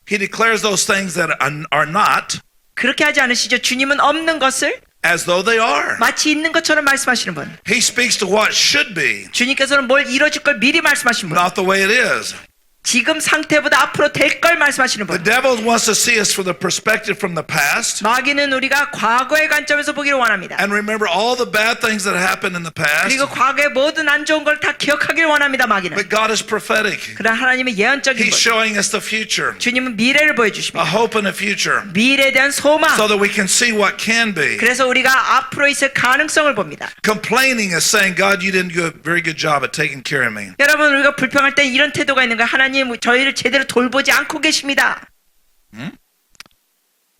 He declares those things that are not 그렇게 하지 않으시죠. 주님은 없는 것을 as though they are. 마치 있는 것처럼 말씀하시는 분. He speaks to what should be, 주님께서는 뭘 이뤄질 걸 미리 말씀하시는 분. not the way it is. 지금 상태보다 앞으로 될 걸 말씀하시는 The 분. devil wants to see us from the perspective from the past 마귀는 우리가 과거의 관점에서 보기를 원합니다. and remember all the bad things that happened in the past. 그리고 과거의 모든 안 좋은 걸 다 기억하기를 원합니다. 마귀는. But God is prophetic. 그러나 하나님의 예언적인 He's 분. showing us the future, 주님은 미래를 a 보여주십니다. hope in the future, 미래에 대한 소망. so that we can see what can be. 그래서 우리가 앞으로 있을 가능성을 봅니다. Complaining is saying, God, you didn't do a very good job at taking care of me. 여러분 우리가 불평할 때 이런 태도가 있는 거예요. 하나님 저희를 제대로 돌보지 않고 계십니다.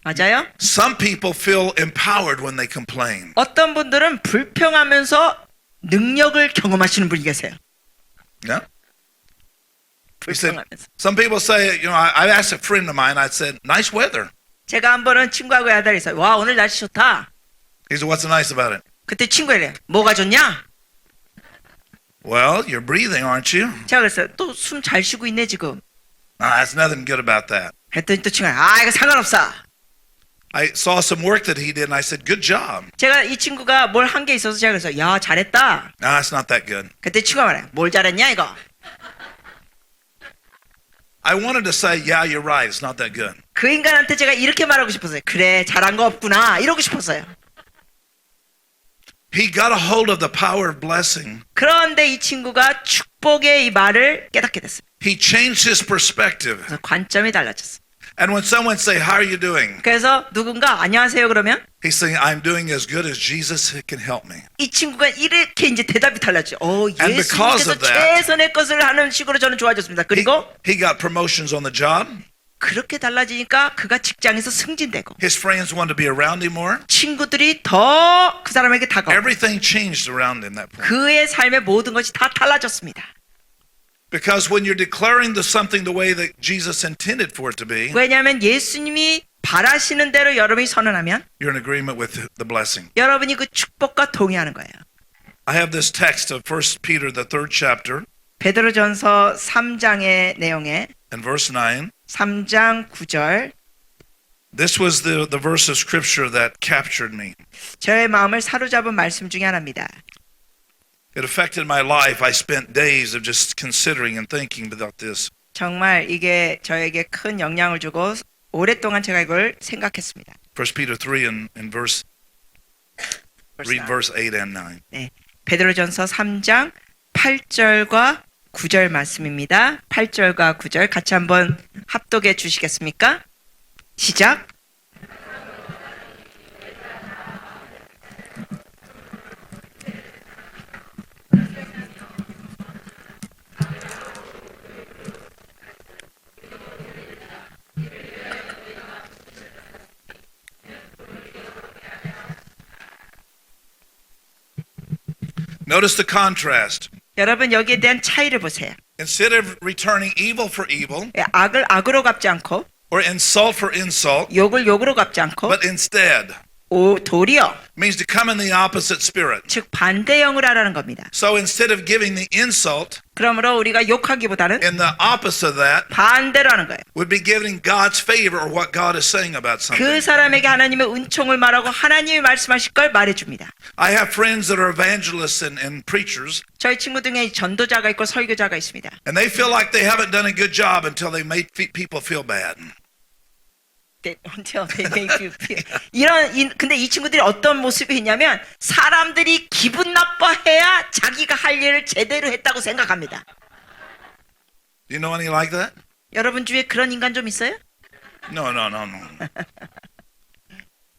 맞아요? Some people feel empowered when they complain. 어떤 분들은 불평하면서 능력을 경험하시는 분이 계세요. Yeah? He said, 불평하면서. some people say, I asked a friend of mine, I said, nice weather. 제가 한 번은 친구하고 야단했어요. 와, 오늘 날씨 좋다. He said, what's so nice about it? 그때 친구가 이래요. 뭐가 좋냐? Well, you're breathing, aren't you? 제가 그랬어요. 또 숨 잘 쉬고 있네 지금. No, there's nothing good about that. 했더니 또 친구가 이거 상관없어. I saw some work that he did, and I said, good job. 제가 이 친구가 뭘 한 게 있어서 제가 그랬어요. 야, 잘했다. No, it's not that good. 그때 친구가 말해요. 뭘 잘했냐 이거. I wanted to say, yeah, you're right. It's not that good. 그 인간한테 제가 이렇게 말하고 싶었어요. 그래, 잘한 거 없구나. 이러고 싶었어요. He got a hold of the power of blessing. 그런데 이 친구가 축복의 이 말을 깨닫게 됐어요. He changed his perspective. 그래서 관점이 달라졌어요. And when someone say, how are you doing? 그래서 누군가 안녕하세요 그러면 He's saying, I'm doing as good as Jesus can help me. 이 친구가 이렇게 이제 대답이 달랐죠. And because 예수님께서 of that, 최선의 것을 하는 식으로 저는 좋아졌습니다. 그리고 He got promotions on the job. 그렇게 달라지니까 그가 직장에서 승진되고 His friends wanted to be around him more. 친구들이 더 그 사람에게 다가오고 Everything changed around him that point. 그의 삶의 모든 것이 다 달라졌습니다. Because when you're declaring something the way that Jesus intended for it to be, 왜냐하면 예수님이 바라시는 대로 여러분이 선언하면 you're in agreement with the blessing. 여러분이 그 축복과 동의하는 거예요. I have this text of 1 Peter, the 3rd chapter, 베드로전서 3장의 내용에 and verse 9. 3장 9절 This was the verse of scripture that captured me. 저의 마음을 사로잡은 말씀 중에 하나입니다. It affected my life. I spent days of just considering and thinking about this. 정말 이게 저에게 큰 영향을 주고 오랫동안 제가 이걸 생각했습니다. 1 Peter 3 and verse, read verse 8 and 9. 네, 베드로전서 3장 8절과 9절 말씀입니다. 8절과 9절 같이 한번 합독해 주시겠습니까? 시작. Notice the contrast. 여러분 여기에 대한 차이를 보세요. Instead of returning evil for evil 악을 악으로 갚지 않고 or insult for insult, 욕을 욕으로 갚지 않고 but instead 도리어 means to come in the opposite spirit. 즉 반대형을 하라는 겁니다. So instead of giving the insult, 그러므로 우리가 욕하기보다는 in the opposite of that 반대로 하는 거예요. would be giving God's favor or what God is saying about 그 something. 사람에게 하나님의 은총을 말하고 하나님이 말씀하실 걸 말해줍니다. I have friends that are evangelists and preachers, 저희 친구 중에 전도자가 있고 설교자가 있습니다. and they feel like they haven't done a good job until they made people feel bad. 근데 이 친구들이 어떤 모습이 있냐면 사람들이 기분 나빠해야 자기가 할 일을 제대로 했다고 생각합니다. Do you know any like that? 여러분 주위에 그런 인간 좀 있어요? No.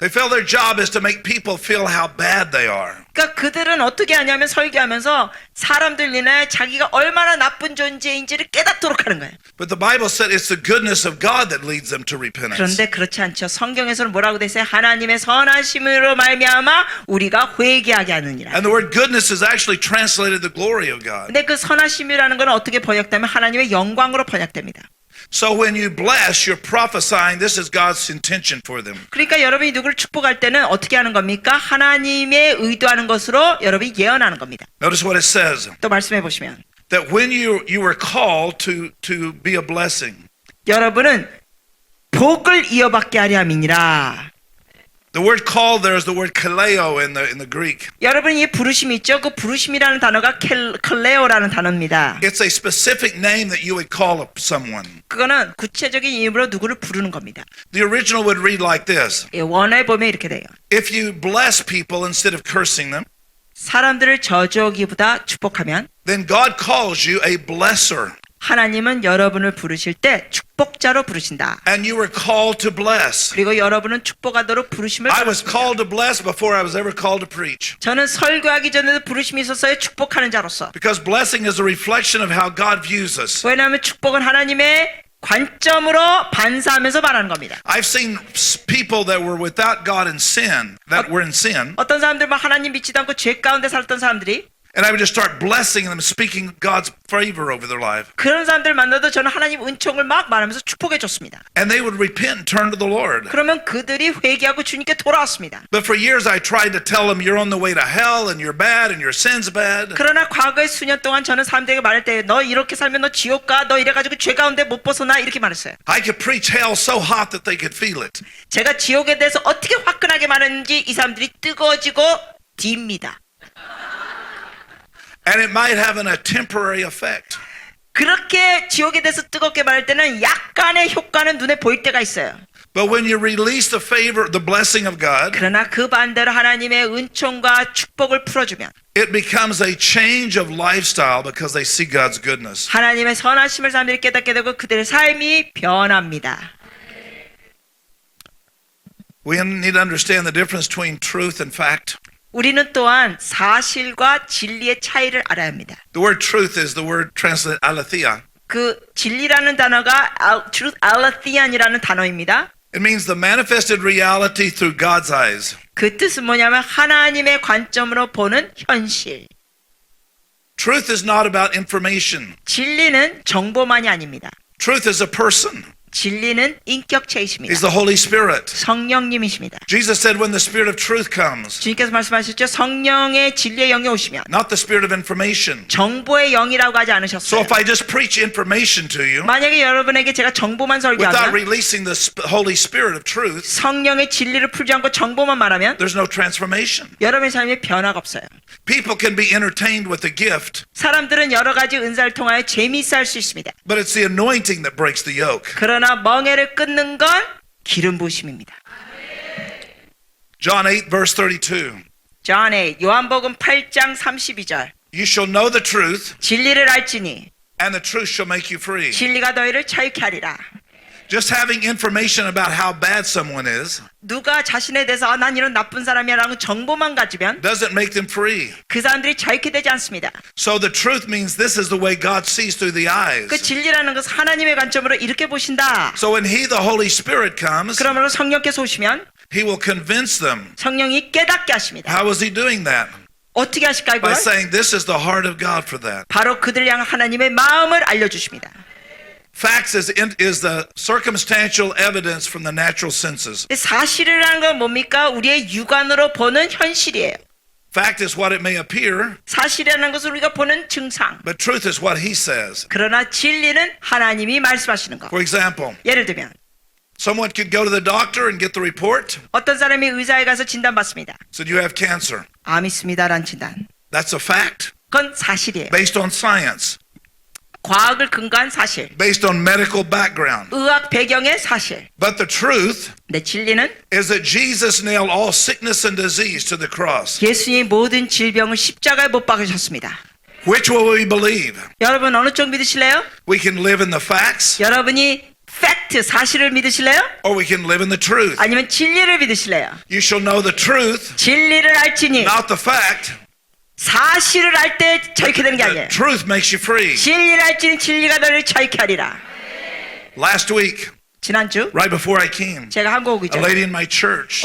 They feel their job is to make people feel how bad they are. 그러니까 그들은 어떻게 하냐면 설교하면서 사람들 인해 자기가 얼마나 나쁜 존재인지를 깨닫도록 하는 거예요. But the Bible said it's the goodness of God that leads them to repentance. 그런데 그렇지 않죠. 성경에서는 뭐라고 돼 있어요? 하나님의 선하심으로 말미암아 우리가 회개하게 하느니라. And the word goodness is actually translated the glory of God. 근데 그 선하심이라는 건 어떻게 번역되면 하나님의 영광으로 번역됩니다. So when you bless, you're prophesying this is God's intention for them. 그러니까 여러분이 누구를 축복할 때는 어떻게 하는 겁니까? 하나님의 의도하는 것으로 여러분이 예언하는 겁니다. Notice what it says. 또 말씀해 보시면 That when you were called to be a blessing. 여러분은 복을 이어받게 하려 함이니라. The word called there is the word kaleo in the Greek. 여러분이 부르심이 있죠? 그 부르심이라는 단어가 클레오라는 단어입니다. It's a specific name that you would call someone. 그거는 구체적인 이름으로 누구를 부르는 겁니다. The original would read like this. 원어에 보면 이렇게 돼요. If you bless people instead of cursing them, 사람들을 저주하기보다 축복하면 then God calls you a blesser. 하나님은 여러분을 부르실 때 축복자로 부르신다. And you were called to bless. 그리고 여러분은 축복하도록 부르심을 I was 받았습니다. called to bless before I was ever called to preach. 저는 설교하기 전에도 부르심이 있었어요. 축복하는 자로서. Because blessing is a reflection of how God views us. 왜냐하면 축복은 하나님의 관점으로 반사하면서 말하는 겁니다. I've seen people that were without God in sin, that were in sin, 어떤 사람들 막 하나님 믿지도 않고 죄 가운데 살던 사람들이 And I would just start blessing them, speaking God's favor over their life. 그런 사람들 만나도 저는 하나님 은총을 막 말하면서 축복해 줬습니다. And they would repent and turn to the Lord. 그러면 그들이 회개하고 주님께 돌아왔습니다. But for years I tried to tell them you're on the way to hell and you're bad and your sin's bad. 그러나 과거에 수년 동안 저는 사람들에게 말할 때 너 이렇게 살면 너 지옥 가, 너 이래가지고 죄 가운데 못 벗어나 이렇게 말했어요. I could preach hell so hot that they could feel it. 제가 지옥에 대해서 어떻게 화끈하게 말했는지 이 사람들이 뜨거워지고 딥니다. And it might have a temporary effect. 그렇게 지옥에 대해서 뜨겁게 말할 때는 약간의 효과는 눈에 보일 때가 있어요. But when you release the favor, the blessing of God, 그러나 그 반대로 하나님의 은총과 축복을 풀어주면 it becomes a change of lifestyle because they see God's goodness. 하나님의 선하심을 사람들이 깨닫게 되고 그들의 삶이 변합니다. We need to understand the difference between truth and fact. 우리는 또한 사실과 진리의 차이를 알아야 합니다. The word truth is the word translated aletheia. 그 진리라는 단어가 truth alethean이라는 단어입니다. It means the manifested reality through God's eyes. 그 뜻은 뭐냐면 하나님의 관점으로 보는 현실. Truth is not about information. 진리는 정보만이 아닙니다. Truth is a person. 진리는 인격체이십니다. He's the Holy Spirit. 성령님이십니다. Jesus said when the Spirit of truth comes, 주님께서 말씀하셨죠. 성령의 진리의 영이 오시면 not the spirit of information. 정보의 영이라고 하지 So 않으셨어요. if I just preach information to you 만약에 여러분에게 제가 정보만 without 설교하면 releasing the Holy Spirit of truth, 성령의 진리를 풀지 않고 정보만 말하면 there's no transformation. 여러분의 삶에 변화가 없어요. People can be entertained with the gift, 사람들은 여러 가지 은사를 통하여 재미있어 할 수 있습니다. but it's the anointing that breaks the yoke. 그러나 멍에를 끊는 건 기름 부으심입니다. John 8 verse 32. John 8, 요한복음 8장 32절. You shall know the truth, 진리를 알지니 and the truth shall make you free. 진리가 너희를 자유케 하리라. Just having information about how bad someone is 누가 자신에 대해서 난 이런 나쁜 사람이라는 정보만 가지면 doesn't make them free. 그 사람들이 자유케 되지 않습니다. So the truth means this is the way God sees through the eyes. 그 진리라는 것은 하나님의 관점으로 이렇게 보신다. So when He, the Holy Spirit, comes, 그러므로 성령께서 오시면 He will convince them. 성령이 깨닫게 하십니다. How is He doing that? 어떻게 하실까요? By 그걸? saying this is the heart of God for that. 바로 그들 향한 하나님의 마음을 알려주십니다. Facts is the circumstantial evidence from the natural senses. 사실이라는 건 뭡니까? 우리의 육안으로 보는 현실이에요. Fact is what it may appear, 사실이라는 것은 우리가 보는 증상. but truth is what He says. 그러나 진리는 하나님이 말씀하시는 것. For example, 예를 들면 someone could go to the doctor and get the report. 어떤 사람이 의사에 가서 진단받습니다. Said you have cancer. 암 있습니다라는 진단. That's a fact 그건 사실이에요. based on science, 과학을 근거한 사실. based on medical background. 의학 배경의 사실. But the truth 네, 진리는 is that Jesus nailed all sickness and disease to the cross. 예수님이 모든 질병을 십자가에 못 박으셨습니다. Which will we believe? 여러분 어느 쪽 믿으실래요? We can live in the facts, 여러분이 팩트, 사실을 믿으실래요? or we can live in the truth. 아니면 진리를 믿으실래요? You shall know the truth, 진리를 알지니 not the fact. 사실을 알 때 자유케 되는 게 The 아니에요. truth makes you free. 진리를 알지니 진리가 너를 자유케 하리라. Last week, 지난주 right before I came, 제가 한국 오기 a 전에 lady in my church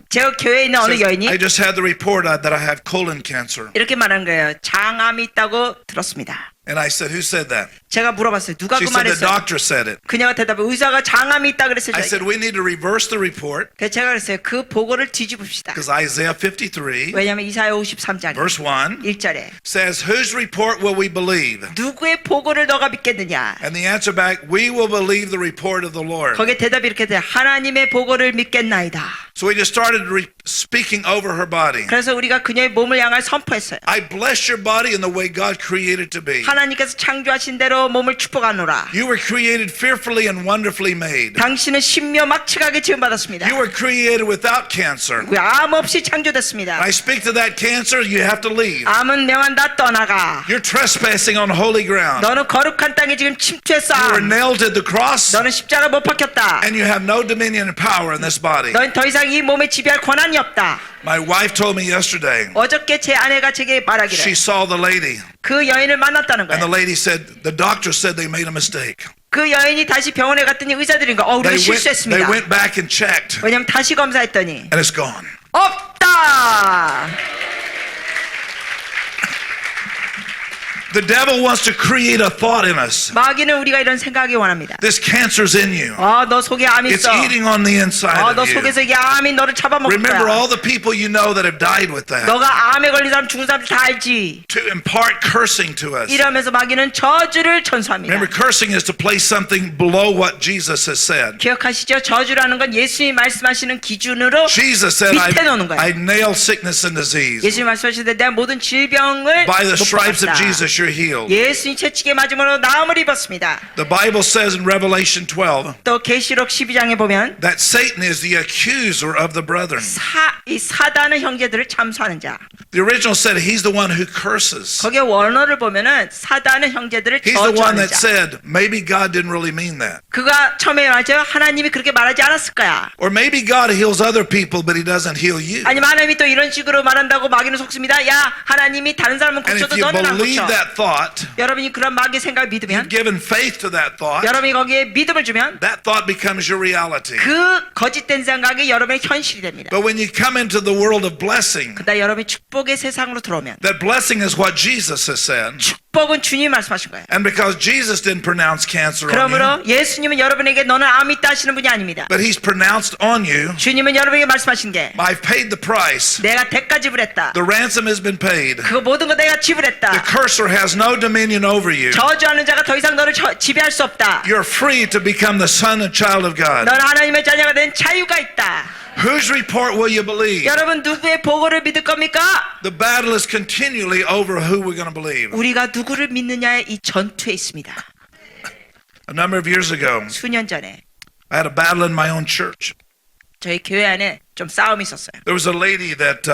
제가 교회에 있는 어느 says, 여인이 I just had the report that I have colon cancer. 이렇게 말한 거예요. 장암이 있다고 들었습니다. And I said, who said that? 제가 물어봤어요. 누가 She 그 said the 말했어요? doctor said it. 그녀가 대답해 의사가 장암이 있다 그랬어요. I said, we need to reverse the report 그래서 제가 그랬어요. 그 보고를 뒤집읍시다. because Isaiah 53, 왜냐하면 이사야 53장 verse 1, 1절에 says, whose report will we believe? 누구의 보고를 너가 믿겠느냐? And the answer back, we will believe the report of the Lord. 거기에 대답이 이렇게 돼요. 하나님의 보고를 믿겠나이다. So we just started speaking over her body. 그래서 우리가 그녀의 몸을 향해 선포했어요. I bless your body in the way God created to be. 하나님께서 창조하신 대로 몸을 축복하노라. You were created fearfully and wonderfully made. 당신은 신묘 막측하게 지음받았습니다. You were created without cancer. 암 없이 창조됐습니다. I speak to that cancer, you have to leave. 암은 명한다 떠나가. You're trespassing on holy ground. 너는 거룩한 땅에 지금 침투했어. You were nailed to the cross, 너는 십자가 못 박혔다. and you have no dominion and power in this body. 너는 더 이상 이 몸에 지배할 권한이 없다. My wife told me yesterday, 어저께 제 아내가 제게 she 말하기를 saw the lady, 그 여인을 만났다는 and the 거예요. lady said, the doctor said they made a mistake. 그 여인이 다시 병원에 갔더니 의사들이 우리가 They 실수했습니다. went back and checked, 왜냐면 다시 검사했더니 and it's gone. 없다. The devil wants to create a thought in us. 마귀는 우리가 이런 생각하기 원합니다. This cancer's in you. 너 속에 암이 It's 있어. eating on the inside 너 of you. 속에서 이게 암이 너를 잡아먹을 Remember 거야. all the people you know that have died with that. 너가 암에 걸린 사람 죽은 사람 다 알지. To impart cursing to us. 이러면서 마귀는 저주를 전수합니다. Remember, cursing is to place something below what Jesus has said. 기억하시죠? 저주라는 건 예수님이 말씀하시는 기준으로 Jesus said, 밑에 놓는 거예요. I nail sickness and disease. 예수님 말씀하시는데 내가 모든 질병을 By the stripes of 높였다. Jesus, you're healed. 예수님 채찍에 맞음으로 나음을 입었습니다. The Bible says in Revelation 12 또 계시록 12장에 보면 that Satan is the accuser of the brethren. 이 사단은 형제들을 참수하는 자. The original said he's the one who curses. 거기에 원어를 보면은 사단은 형제들을 He's the one 저주하는 that 자. said, maybe God didn't really mean that. 그가 처음에 말하죠. 하나님이 그렇게 말하지 않았을 거야. Or maybe God heals other people, but he doesn't heal you. 아니면 하나님이 또 이런 식으로 말한다고 마귀는 속습니다. 야, 하나님이 다른 사람은 And if 고쳐도 you 너는 안 believe 고쳐. that thought, 여러분이 그런 마귀의 생각을 믿으면, given faith to that thought, 여러분이 거기에 믿음을 주면 that thought becomes your reality. 그 거짓된 생각이 여러분의 현실이 됩니다. But when you come into the world of blessing, 그러다 여러분이 축복의 세상으로 들어오면 that blessing is what Jesus has said. 축복은 주님이 말씀하신 거예요. And because Jesus didn't pronounce cancer on you, 그러므로 예수님은 여러분에게 너는 암이 있다 하시는 분이 아닙니다. but he's pronounced on you, 주님은 여러분에게 말씀하신 게 I've paid the price. 내가 대가 지불했다. The ransom has been paid. 그거 모든 거 내가 The 지불했다. cursor has no dominion over you. 저주하는 자가 더 이상 너를 지배할 수 없다. You're free to become the son and child of God. 너는 하나님의 자녀가 된 자유가 있다. Whose report will you believe? 여러분 누구의 보고를 믿을 겁니까? The battle is continually over who we're going to believe. 우리가 누구를 믿느냐의 이 전투에 있습니다. A number of years ago, 수년 전에 I had a battle in my own church. 저희 교회 안에 좀 싸움이 있었어요. There was a lady that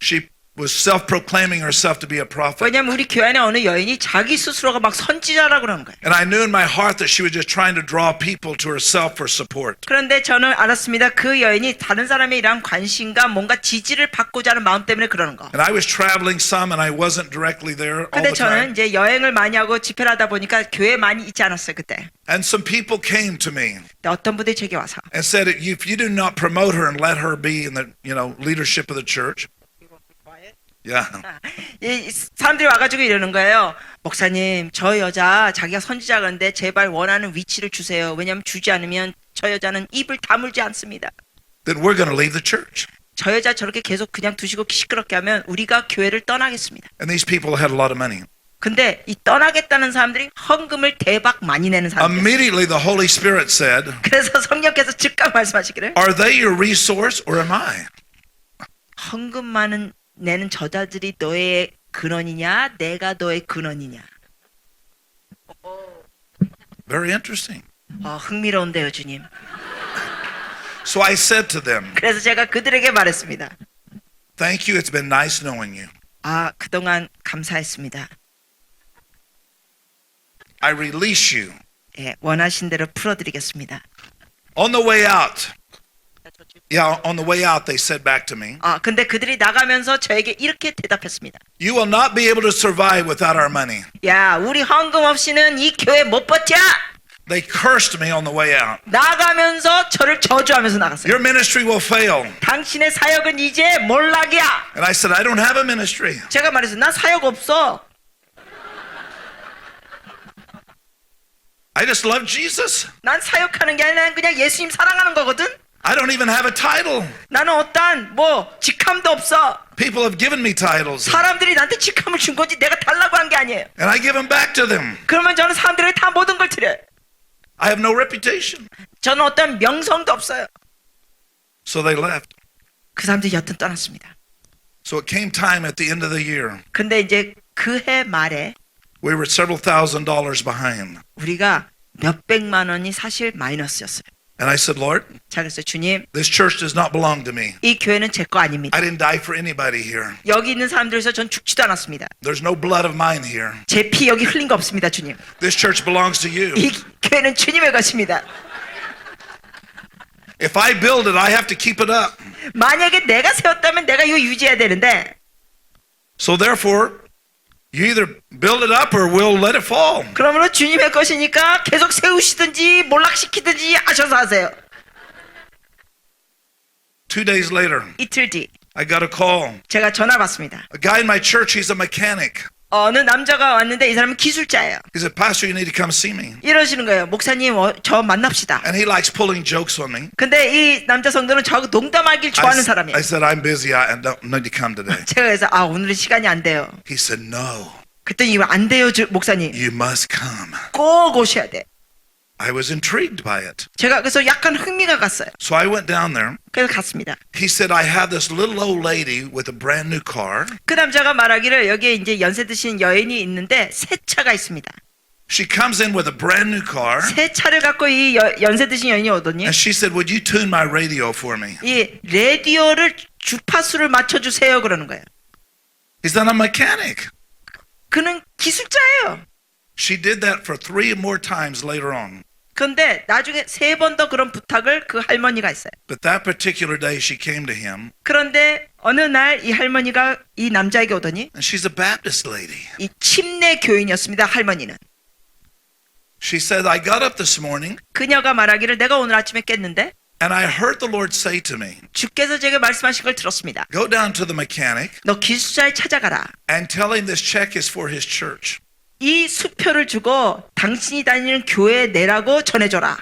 she was self-proclaiming herself to be a prophet. 왜냐면 우리 교회 안에 어느 여인이 자기 스스로가 막 선지자라고 그러는 거예요. And I knew in my heart that she was just trying to draw people to herself for support. 그런데 저는 알았습니다. 그 여인이 다른 사람의 이러한 관심과 뭔가 지지를 받고자 하는 마음 때문에 그러는 거. And I was traveling some and I wasn't directly there all 근데 the time. 저는 이제 여행을 많이 하고 집회를 하다 보니까 교회에 많이 있지 않았어요, 그때. And some people came to me 근데 어떤 분들이 제게 와서 and said, if you do not promote her and let her be in the leadership of the church. Yeah. 이 사람들이 와가지고 이러는 거예요. 목사님, 저 여자 자기가 선지자 그런데 제발 원하는 위치를 주세요. 왜냐하면 주지 않으면 저 여자는 입을 다물지 않습니다. Then we're going to leave the church. 저 여자 저렇게 계속 그냥 두시고 시끄럽게 하면 우리가 교회를 떠나겠습니다. And these people had a lot of money. 근데 이 떠나겠다는 사람들이 헌금을 대박 많이 내는 사람들. Immediately the Holy Spirit said, 그래서 성령께서 즉각 말씀하시기를 are they your resource or am I? 헌금만 내는 저자들이 너의 근원이냐 내가 너의 근원이냐. Very interesting. 흥미로운데요, 주님. So I said to them, 그래서 제가 그들에게 말했습니다. thank you. It's been nice knowing you. 그동안 감사했습니다. I release you. 예, 원하신 대로 풀어드리겠습니다. On the way out. Yeah, on the way out, they said back to me, 근데 그들이 나가면서 저에게 이렇게 대답했습니다. you will not be able to survive without our money. 야, 우리 헌금 없이는 이 교회 못 버텨! They cursed me on the way out. 나가면서 저를 저주하면서 나갔어요. Your ministry will fail. 당신의 사역은 이제 몰락이야. And I said, I don't have a ministry. 제가 말했어요. 나 사역 없어. I just love Jesus. 난 사역하는 게 아니라 그냥 예수님 사랑하는 거거든. I don't even have a title. 나는 어떠한 직함도 없어. People have given me titles. 사람들이 나한테 직함을 준 거지 내가 달라고 한 게 아니에요. And I give them back to them. 그러면 저는 사람들에게 다 모든 걸 드려요. I have no reputation. 저는 어떤 명성도 없어요. So they left. 그 사람들이 여튼 떠났습니다. So it came time at the end of the year. 근데 이제 그 해 말에 We were several $1,000s behind. 우리가 몇백만 원이 사실 마이너스였어요. And I said, Lord, 자, 그래서 주님, this church does not belong to me. 이 교회는 제 거 아닙니다. I didn't die for anybody here. 여기 있는 사람들에서 전 죽지도 않았습니다. There's no blood of mine here. 제 피 여기 흘린 거 없습니다, 주님. This church belongs to you. 이 교회는 주님의 것입니다. If I build it, I have to keep it up. 만약에 내가 세웠다면 내가 이거 유지해야 되는데 So therefore, you either build it up or we'll let it fall. 그러므로 주님의 것이니까 계속 세우시든지 몰락시키든지 하셔서 하세요. 2 days later, 이틀 뒤 I got a call. 제가 전화 받습니다. A guy in my church, he's a mechanic. 어느 남자가 왔는데 이 사람은 기술자예요. He said, Pastor, you need to come see me. 이러시는 거예요. 목사님, 저 만납시다. And he likes pulling jokes on me. 근데 이 남자 성도는 저하고 농담하길 좋아하는 사람이에요. I said, I'm busy. I don't need to come today. 제가 그래서 오늘은 시간이 안 돼요. He said, no, 그랬더니 이거 안 돼요, 목사님. you must come. 꼭 오셔야 돼. I was intrigued by it. 제가 그래서 약간 흥미가 갔어요. So I went down there. 그래서 갔습니다. He said, I have this little old lady with a brand new car. 그 남자가 말하기를 여기에 이제 연세 드신 여인이 있는데 새 차가 있습니다. She comes in with a brand new car. 새 차를 갖고 이 연세 드신 여인이 오더니 And she said, would you tune my radio for me? 이 라디오를 주파수를 맞춰주세요 그러는 거예요. He said, I'm a mechanic. 그는 기술자예요. She did that for 3 more times later on. 그런데 나중에 3번 더 그런 부탁을 그 할머니가 했어요. But that particular day she came to him. 그런데 어느 날 이 할머니가 이 남자에게 오더니 And she's a Baptist lady. 이 침례 교인이었습니다. 할머니는. She said, I got up this morning 그녀가 말하기를 내가 오늘 아침에 깼는데 and I heard the Lord say to me, 주께서 제게 말씀하신 걸 들었습니다. go down to the mechanic 너 기술자를 찾아가라. and tell him this check is for his church. 이 수표를 주고 당신이 다니는 교회에 내라고 전해줘라.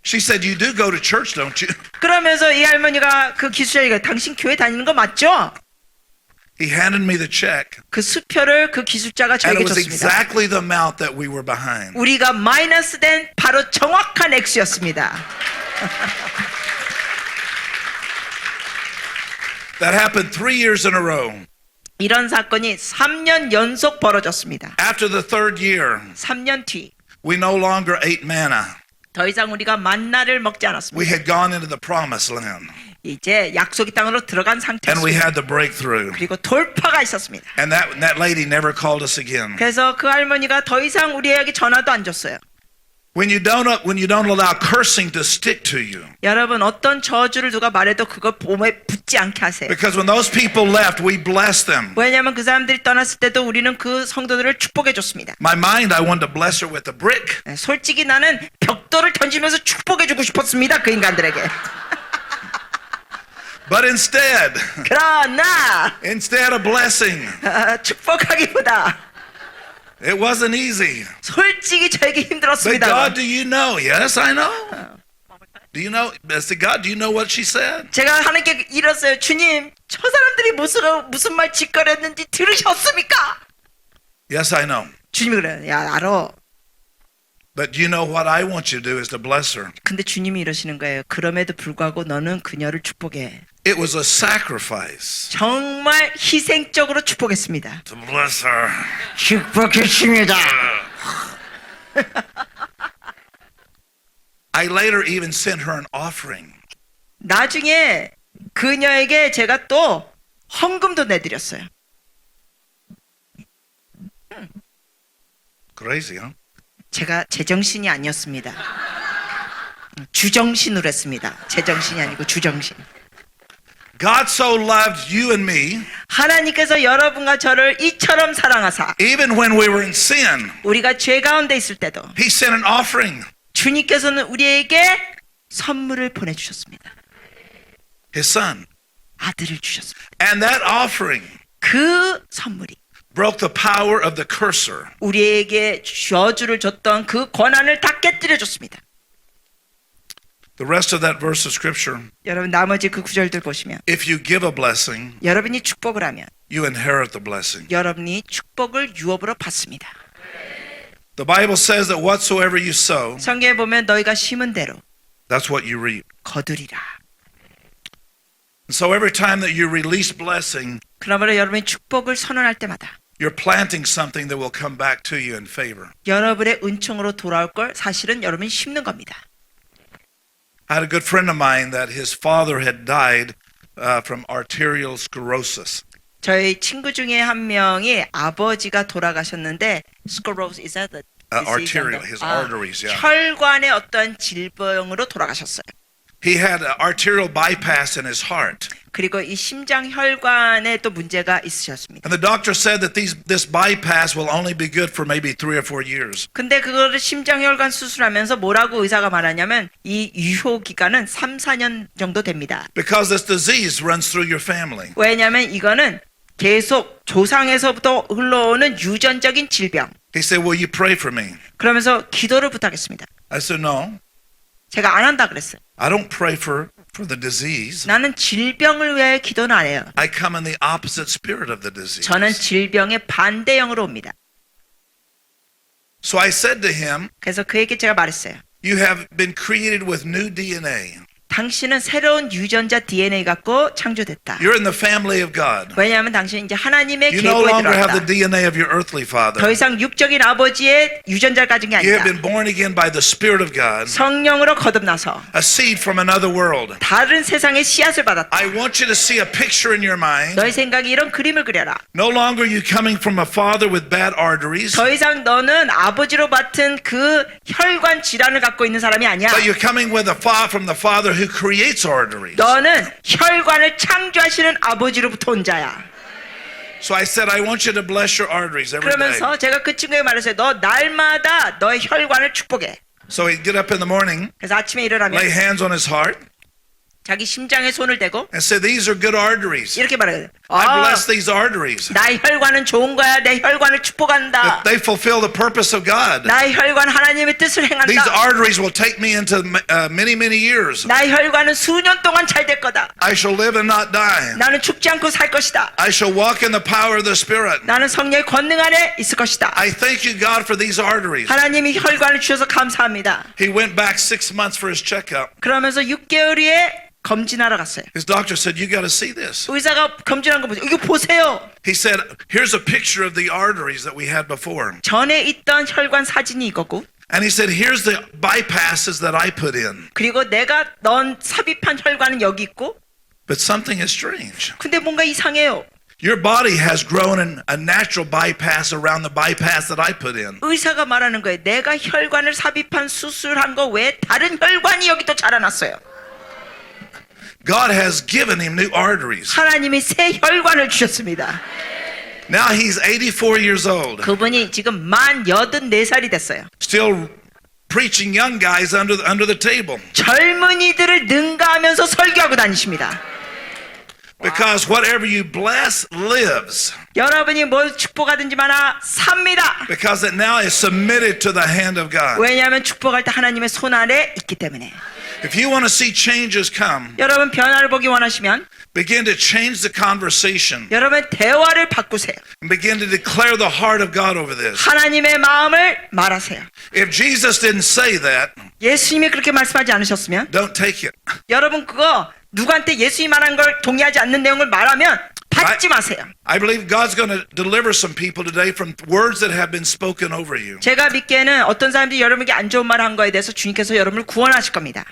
She said, you do go to church, don't you? 그러면서 이 할머니가 그 기술자에게 당신 교회 다니는 거 맞죠? He handed me the check. 그 수표를 그 기술자가 And 저에게 it was 줬습니다. exactly the amount that we were behind. 우리가 마이너스 된 바로 정확한 액수였습니다. That happened 3 years in a row. 이런 사건이 3년 연속 벌어졌습니다. After the 3rd year, 3년 뒤 we no longer ate manna. 더 이상 우리가 만나를 먹지 We 않았습니다. had gone into the promised land. 이제 약속의 땅으로 들어간 And we 상태였습니다. had the breakthrough. 그리고 돌파가 있었습니다. And that lady never called us again. 그래서 그 할머니가 더 이상 우리에게 전화도 안 줬어요. When you don't allow cursing to stick to you. 여러분 어떤 저주를 누가 말해도 그걸 몸에 붙지 않게 하세요. Because when those people left, we blessed them. 왜냐하면 그 사람들이 떠났을 때도 우리는 그 성도들을 축복해 줬습니다. My mind, I wanted to bless her with a brick. 솔직히 나는 벽돌을 던지면서 축복해 주고 싶었습니다. 그 인간들에게. But instead 그러나 of blessing, 축복하기보다 it wasn't easy. 솔직히 저에게 But 힘들었습니다. God, do you know? Yes, I know. Do you know? I said, God, do you know what she said? 제가 하나님께 이랬어요. 주님, 저 사람들이 무슨 말 짓거렸는지 들으셨습니까? Yes, I know. 주님이 그래요. 야, 알아. But you know what I want you to do is to bless her. 근데 주님이 이러시는 거예요. 그럼에도 불구하고 너는 그녀를 축복해. It was a sacrifice 정말 희생적으로 축복했습니다. to bless her. 축복했습니다. I later even sent her an offering. 나중에 그녀에게 제가 또 헌금도 내드렸어요. Crazy, huh? 제가 제정신이 아니었습니다. 주정신으로 했습니다. 제정신이 아니고 주정신. God so loved you and me, 하나님께서 여러분과 저를 이처럼 사랑하사 even when we were in sin, 우리가 죄 가운데 있을 때도 He sent an offering, 주님께서는 우리에게 선물을 보내주셨습니다. His Son. 아들을 주셨습니다. And that offering 그 선물이 broke the power of the curser. 우리에게 저주를 줬던 그 권한을 다 깨뜨려줬습니다. The rest of that verse of Scripture, 여러분 나머지 그 구절들 보시면 if you give a blessing, 여러분이 축복을 하면 you inherit the blessing. 여러분이 축복을 유업으로 받습니다. The Bible says that whatsoever you sow, 성경에 보면 너희가 심은 대로 that's what you reap. 거두리라. And so every time that you release blessing, 그러므로 여러분이 축복을 선언할 때마다 you're planting something that will come back to you in favor. 여러분의 은총으로 돌아올 걸 사실은 여러분이 심는 겁니다. I had a good friend of mine that his father had died from arterial sclerosis. 저희 친구 중에 한 명이 아버지가 돌아가셨는데 sclerosis is that the Arterial, his arteries, yeah. 혈관의 어떤 질병으로 돌아가셨어요. He had an arterial bypass in his heart. 그리고 이 심장 혈관에 또 문제가 있으셨습니다. And the doctor said that this bypass will only be good for maybe 3 or 4 years. 근데 그거를 심장 혈관 수술하면서 뭐라고 의사가 말하냐면 이 유효 기간은 3, 4년 정도 됩니다. Because this disease runs through your family. 왜냐하면 이거는 계속 조상에서부터 흘러오는 유전적인 질병. He said, will you pray for me? 그러면서 기도를 부탁했습니다. I said, no, 제가 안 한다 그랬어요. I don't pray for the disease. 나는 질병을 위해 기도는 안 해요. I come in the opposite spirit of the disease. 저는 질병의 반대형으로 옵니다. So I said to him, 그래서 그에게 제가 말했어요. you have been created with new DNA. 당신은 새로운 유전자 DNA 갖고 창조됐다. You're in the family of God. 왜냐하면 당신은 이제 하나님의 You no 계보에 longer have the 들어갔다. DNA of your earthly father. 더 이상 육적인 아버지의 유전자를 가진 게 You have 아니다. been born again by the Spirit of God, 성령으로 거듭나서 a seed from another world. 다른 세상의 씨앗을 받았다. I want you to see a picture in your mind. 너의 생각에 이런 그림을 그려라. No longer you coming from a father with bad arteries, 더 이상 너는 아버지로 맡은 그 혈관 질환을 갖고 있는 사람이 아니야. but you're coming with from the father who creates arteries. 너는 혈관을 창조하시는 아버지로부터 온 자야. So I said, I want you to bless your arteries every day. 그러면서 제가 그 친구에게 말했어요. 너 날마다 너의 혈관을 축복해. So he'd get up in the morning, 그래서 아침에 일어나면 lay hands on his heart, 자기 심장에 손을 대고 and say, these are good arteries. 이렇게 말해요. I bless these arteries. 나의 혈관은 좋은 거야. 내 혈관을 축복한다. That they fulfill the purpose of God. 나의 혈관 하나님의 뜻을 These 행한다. arteries will take me into many, many years. 나의 혈관은 수년 동안 잘 될 거다. I shall live and not die. 나는 죽지 않고 살 것이다. I shall walk in the power of the Spirit. 나는 성령의 권능 안에 있을 것이다. I thank you, God, for these arteries. 하나님이 혈관을 주셔서 감사합니다. He went back 6 months for his checkup. 그러면서 6개월 후에 검진하러 갔어요. His doctor said, you got to see this. 의사가 검진한 거 보세요. 이거 보세요. He said, here's a picture of the arteries that we had before. 전에 있던 혈관 사진이 이거고, And he said, here's the bypasses that I put in. 그리고 내가 넣은 삽입한 혈관은 여기 있고, But something is strange. 근데 뭔가 이상해요. Your body has grown in a natural bypass around the bypass that I put in. 의사가 말하는 거예요. 내가 혈관을 삽입한 수술한 거 외에 다른 혈관이 여기 또 자라났어요. God has given him new arteries. 하나님이 새 혈관을 주셨습니다. Now he's 84 years old, 그분이 지금 만 84살이 됐어요. still preaching young guys under the table. 젊은이들을 능가하면서 설교하고 다니십니다. Because whatever you bless lives. 여러분이 뭘 축복하든지 마나 삽니다. Because it now is submitted to the hand of God. 왜냐하면 축복할 때 하나님의 손 아래 있기 때문에. If you want to see changes come, 여러분 변화를 보기 원하시면 begin to change the conversation 여러분 대화를 바꾸세요. and begin to declare the heart of God over this. 하나님의 마음을 말하세요. If Jesus didn't say that, 예수님이 그렇게 말씀하지 않으셨으면 don't take it. 여러분 그거 누구한테 예수님이 말한 걸 동의하지 않는 내용을 말하면 받지 마세요. I believe God's going to deliver some people today from words that have been spoken over you. 제가 믿기에는 어떤 사람들이 여러분에게 안 좋은 말을 한 거에 대해서 주님께서 여러분을 구원하실 겁니다.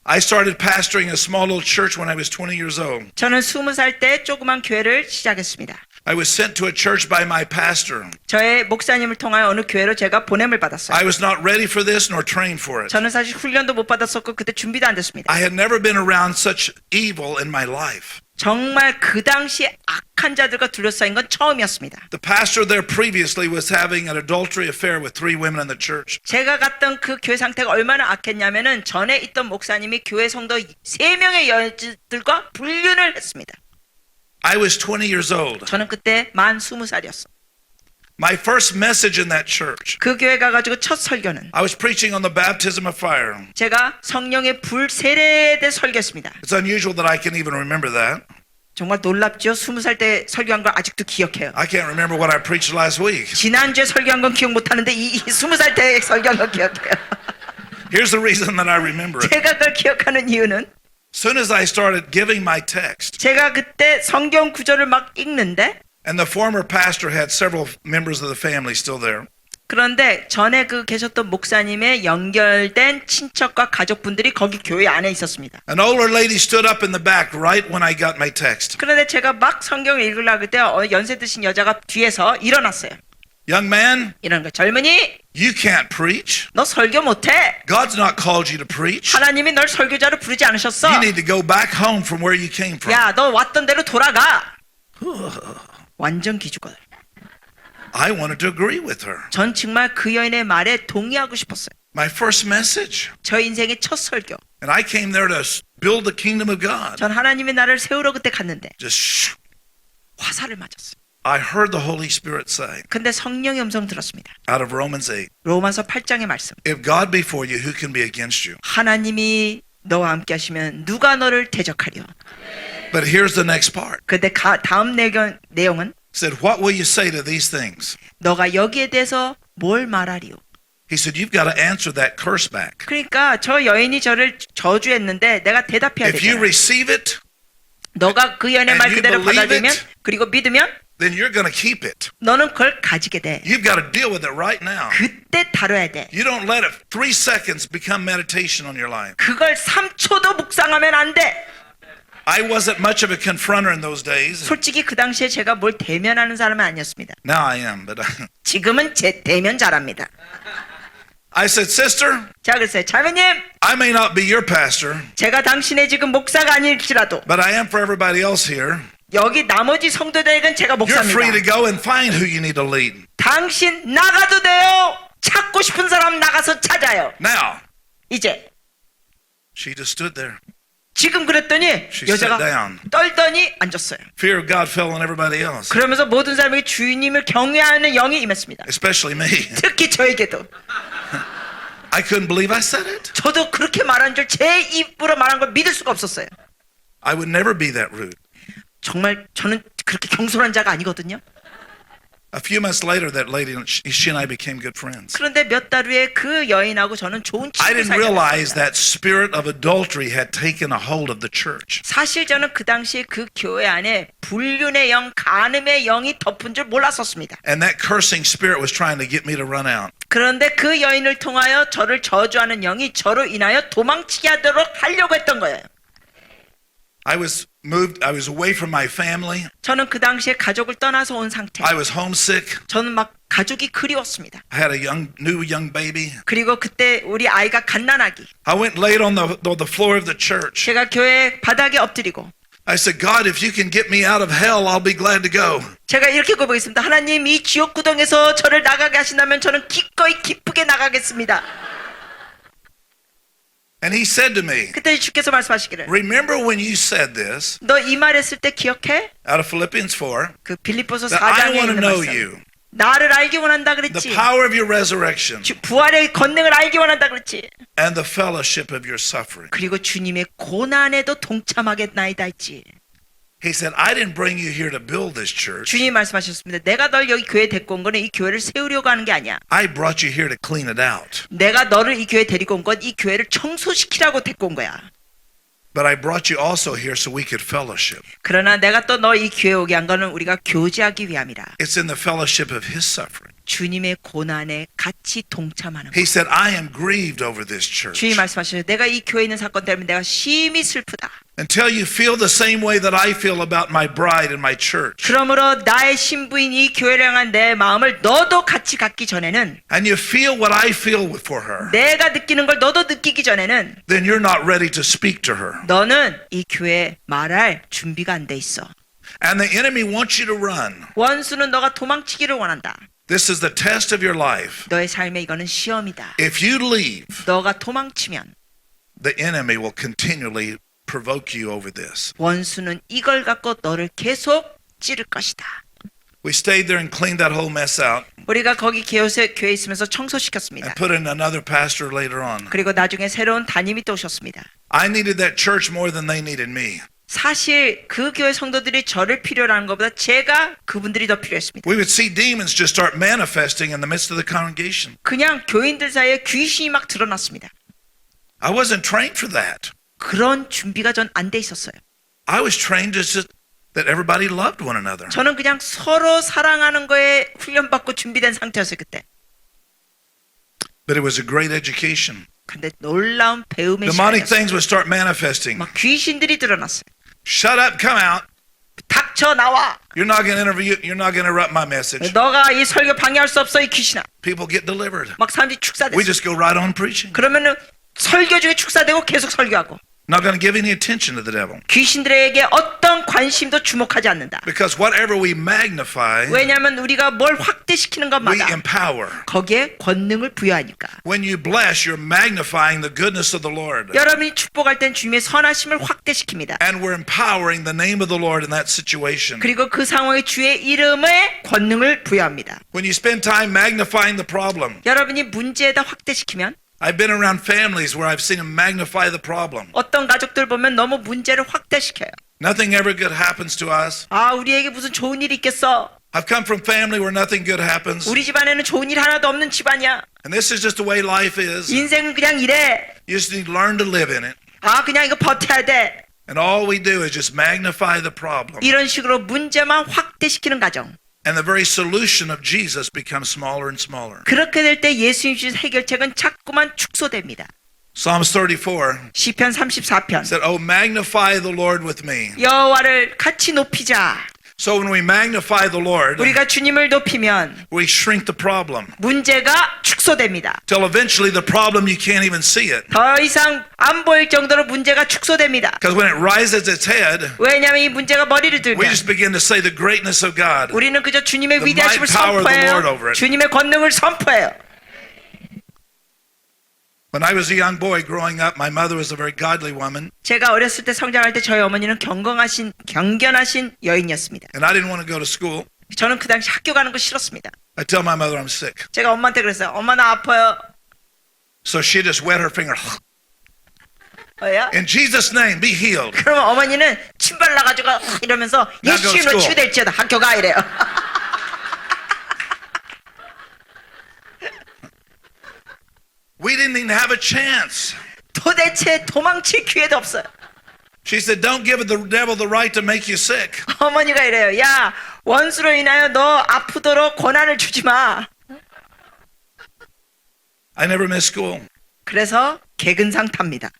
I started pastoring a small little church when I was 20 years old. 저는 20살 때 조그만 교회를 시작했습니다. I was sent to a church by my pastor. 저의 목사님을 통하여 어느 교회로 제가 보냄을 받았어요. I was not ready for this nor trained for it. 저는 사실 훈련도 못 받았었고 그때 준비도 안 됐습니다. I had never been around such evil in my life. 정말 그 당시 악한 자들과 둘러싸인 건 처음이었습니다. The pastor there previously was having an adultery affair with 3 women in the church. 제가 갔던 그 교회 상태가 얼마나 악했냐면은 전에 있던 목사님이 교회 성도 3명의 여자들과 불륜을 했습니다. I was 20 years old. 저는 그때 만 20살이었어. My first message in that church, 그 교회 가가지고 첫 설교는 I was preaching on the baptism of fire. 제가 성령의 불 세례에 대해 설교했습니다. It's unusual that I can even remember that. 정말 놀랍죠? 20살 때 설교한 걸 아직도 기억해요. I can't remember what I preached last week. 지난주에 설교한 건 기억 못하는데 이 20살 때 설교한 건 기억해요. Here's the reason that I remember it. 제가 그걸 기억하는 이유는 As soon as I started giving my text, 제가 그때 성경 구절을 막 읽는데 and the former pastor had several members of the family still there. 그런데 전에 그 계셨던 목사님의 연결된 친척과 가족분들이 거기 교회 안에 있었습니다. An older lady stood up in the back right when I got my text. 그런데 제가 막 성경을 읽으려고 그때 연세 드신 여자가 뒤에서 일어났어요. Young man, 이러는 거예요. 젊은이, you can't preach. 너 설교 못해. God's not called you to preach. 하나님이 널 설교자로 부르지 않으셨어. You need to go back home from where you came from. 야, 너 왔던 대로 돌아가. 완전 기죽어요. I wanted to agree with her. 전 정말 그 여인의 말에 동의하고 싶었어요. My first message. 저 인생의 첫 설교. And I came there to build the kingdom of God. 전 하나님의 나라를 세우러 그때 갔는데 Just 화살을 맞았어요. I heard the Holy Spirit say 근데 성령의 음성 들었습니다. out of Romans 8, 로마서 8장의 말씀. if God be for you, who can be against you? 하나님이 너와 함께 하시면 누가 너를 대적하리요. But here's the next part. 근데 다음 내용은 It said, what will you say to these things? 너가 여기에 대해서 뭘 말하리요. He said, you've got to answer that curse back. 그러니까 저 여인이 저를 저주했는데 내가 대답해야 If you 되잖아. receive it, 너가 그 여인의 and 말 you 그대로 believe 받아들이면 it, 그리고 믿으면 then you're going to keep it. 너는 그걸 가지게 돼. You've got to deal with it right now. 그때 다뤄야 돼. You don't let it 3 seconds become meditation on your life. 그걸 3초도 묵상하면 안 돼. I wasn't much of a confronter in those days. 솔직히 그 당시에 제가 뭘 대면하는 사람은 아니었습니다. Now I am, but 지금은 제 대면 잘합니다. I said, sister, 자, 글쎄, 자매님, I may not be your pastor, 제가 당신의 지금 목사가 아닐지라도 but I am for everybody else here. 여기 나머지 성도들에겐 제가 You're free to 목사입니다. go and find who you need to lead. 당신 나가도 돼요. 찾고 싶은 사람 나가서 찾아요. Now, 이제 she just stood there. 지금 그랬더니 She sat 여자가 down. 떨더니 앉았어요. Fear of God fell on everybody else, 그러면서 모든 사람에게 주님을 경외하는 영이 임했습니다. especially me. 특히 저에게도. I couldn't believe I said it. 저도 그렇게 말한 줄 제 입으로 말한 걸 믿을 수가 없었어요. I would never be that rude. 정말 저는 그렇게 경솔한 자가 아니거든요. A few months later, that lady, she and I became good friends. 그런데 몇 달 후에 그 여인하고 저는 좋은 I 친구 didn't 사이가 realize 됐습니다. that spirit of adultery had taken a hold of the church. 사실 저는 그 당시에 그 교회 안에 불륜의 영, 간음의 영이 덮은 줄 몰랐었습니다. And that cursing spirit was trying to get me to run out. 그런데 그 여인을 통하여 저를 저주하는 영이 저로 인하여 도망치게 하도록 하려고 했던 거예요. I was away from my family. 저는 그 당시에 가족을 떠나서 온 상태. I was homesick. 저는 막 가족이 그리웠습니다. I had a new young baby. 그리고 그때 우리 아이가 갓난아기. I went laid on the floor of the church. 제가 교회 바닥에 엎드리고 I said, God, if you can get me out of hell, I'll be glad to go. 제가 이렇게 고백했습니다. 하나님, 이 지옥 구덩에서 저를 나가게 하신다면 저는 기꺼이 기쁘게 나가겠습니다. And he said to me, 그때 주께서 말씀하시기를 remember when you said this 너 이 말했을 때 기억해? out of Philippians 4, 그 빌립보서 that I 4장에 want to 있는 know 말씀. you, 나를 알기 원한다 the 그랬지. power of your resurrection, 부활의 권능을 알기 원한다 그랬지. and the fellowship of your suffering. 그리고 주님의 고난에도 동참하겠나이다 했지. He said, I didn't bring you here to build this church. 주님이 말씀하셨습니다. 내가 널 여기 교회에 데리고 온 거는 이 교회를 세우려고 하는 게 아니야. I brought you here to clean it out. 내가 너를 이 교회에 데리고 온 건 이 교회를 청소시키라고 데리고 온 거야. But I brought you also here so we could fellowship. 그러나 내가 또 너 이 교회에 오게 한 거는 우리가 교제하기 위함이라. It's in the fellowship of his suffering. 주님의 고난에 같이 동참하는 거. He said, I am grieved over this church. 주님 말씀하셔요. 내가 이 교회에 있는 사건 때문에 내가 심히 슬프다. Until you feel the same way that I feel about my bride and my church. 그러므로 나의 신부인 이 교회를 향한 내 마음을 너도 같이 갖기 전에는 And you feel what I feel for her. 내가 느끼는 걸 너도 느끼기 전에는 Then you're not ready to speak to her. 너는 이 교회에 말할 준비가 안 돼 있어. And the enemy wants you to run. 원수는 너가 도망치기를 원한다. This is the test of your life. 너의 삶에 이거는 시험이다. If you leave, 너가 도망치면 the enemy will continually provoke you over this. 원수는 이걸 갖고 너를 계속 찌를 것이다. We stayed there and cleaned that whole mess out 우리가 거기 교회에 있으면서 청소시켰습니다. and put in another pastor later on. 그리고 나중에 새로운 담임이 또 오셨습니다. I needed that church more than they needed me. 사실 그 교회 성도들이 저를 필요로 하는 것보다 제가 그분들이 더 필요했습니다. We would see demons just start manifesting in the midst of the congregation. 그냥 교인들 사이에 귀신이 막 드러났습니다. I wasn't trained for that. 그런 준비가 전 안 돼 있었어요. I was trained just that everybody loved one another. 저는 그냥 서로 사랑하는 거에 훈련받고 준비된 상태였어요 그때. But it was a great education. 근데 놀라운 배움의 Demonic 시간이었어요. things would start manifesting. 막 귀신들이 드러났어요. Shut up, come out. 닥쳐 나와. You're not going to interrupt my message. 너가 이 설교 방해할 수 없어 이 귀신아. People get delivered. 막 사람들이 We 축사됐어. just go right on preaching. 그러면은 설교 중에 축사되고 계속 설교하고. Not going to give any attention to the devil. 귀신들에게 어떤 관심도 주목하지 않는다. Because whatever we magnify, 왜냐하면 우리가 뭘 확대시키는 we 것마다 empower. 거기에 권능을 부여하니까. When you bless, you're magnifying the goodness of the Lord. 여러분이 축복할 땐 주님의 선하심을 확대시킵니다. And we're empowering the name of the Lord in that situation. 그리고 그 상황에 주의 이름에 권능을 부여합니다. When you spend time magnifying the problem, 여러분이 문제에다 확대시키면 I've been around families where I've seen them magnify the problem. 어떤 가족들 보면 너무 문제를 확대시켜요. Nothing ever good happens to us. 아, 우리에게 무슨 좋은 일이 있겠어? I've come from family where nothing good happens. 우리 집안에는 좋은 일 하나도 없는 집안이야. And this is just the way life is. 인생은 그냥 이래. You just need to learn to live in it. 아, 그냥 이거 버텨야 돼. And all we do is just magnify the problem. 이런 식으로 문제만 확대시키는 가정. And the very solution of Jesus becomes smaller and smaller. 그렇게 될 때 예수님 주신 해결책은 자꾸만 축소됩니다. Psalms 34 시편 34편. said, "Oh, magnify the Lord with me." 여호와를 같이 높이자. So when we magnify the Lord, 우리가 주님을 높이면 we shrink the problem. 문제가 축소됩니다. Till eventually the problem, you can't even see it. 더 이상 안 보일 정도로 문제가 축소됩니다. Because when it rises its head, 왜냐하면 이 문제가 머리를 we 들면 just begin to say the greatness of God. 우리는 그저 주님의 The 위대하심을 might power of the Lord over 선포해요. it. 주님의 권능을 선포해요. When I was a young boy growing up, my mother was a very godly woman, 제가 어렸을 때 성장할 때 저희 어머니는 경건하신 여인이었습니다. and I didn't want to go to school. 저는 그 당시 학교 가는 거 싫었습니다. I tell my mother I'm sick. 제가 엄마한테 그랬어요. 엄마 나 아파요. So she just wet her finger. 뭐야? In Jesus' name, be healed. 그러면 어머니는 침 발라가지고 이러면서 Now go to 예수님으로 school. 치유될지어다 학교 가 이래요. We didn't even have a chance. 도대체 도망칠 기회도 없어요. She said, "Don't give the devil the right to make you sick." 어머니가 이래요. 야, 원수로 인하여 너 아프도록 권한을 주지 마. I never missed school. 그래서 개근상 탑니다.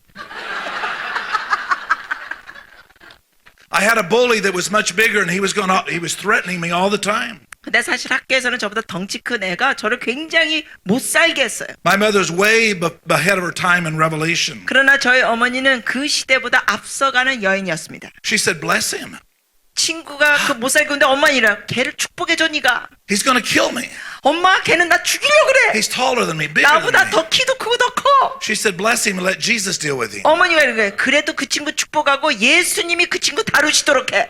I had a bully that was much bigger, and he was threatening me all the time. 근데 사실 학교에서는 저보다 덩치 큰 애가 저를 굉장히 못 살게 했어요. My mother's way ahead of her time in Revelation. 그러나 저희 어머니는 그 시대보다 앞서가는 여인이었습니다. She said, "Bless him. 친구가 그 못 살게 했는데 엄마니라 걔를 축복해줘 니가. He's going to kill me. 엄마 걔는 나 죽이려고 그래. He's taller than me, bigger than 나보다 me." 더 키도 크고 더 커. She said, "Bless him and let Jesus deal with him." 어머니가 이런 거예요. 그래도 그 친구 축복하고 예수님이 그 친구 다루시도록 해.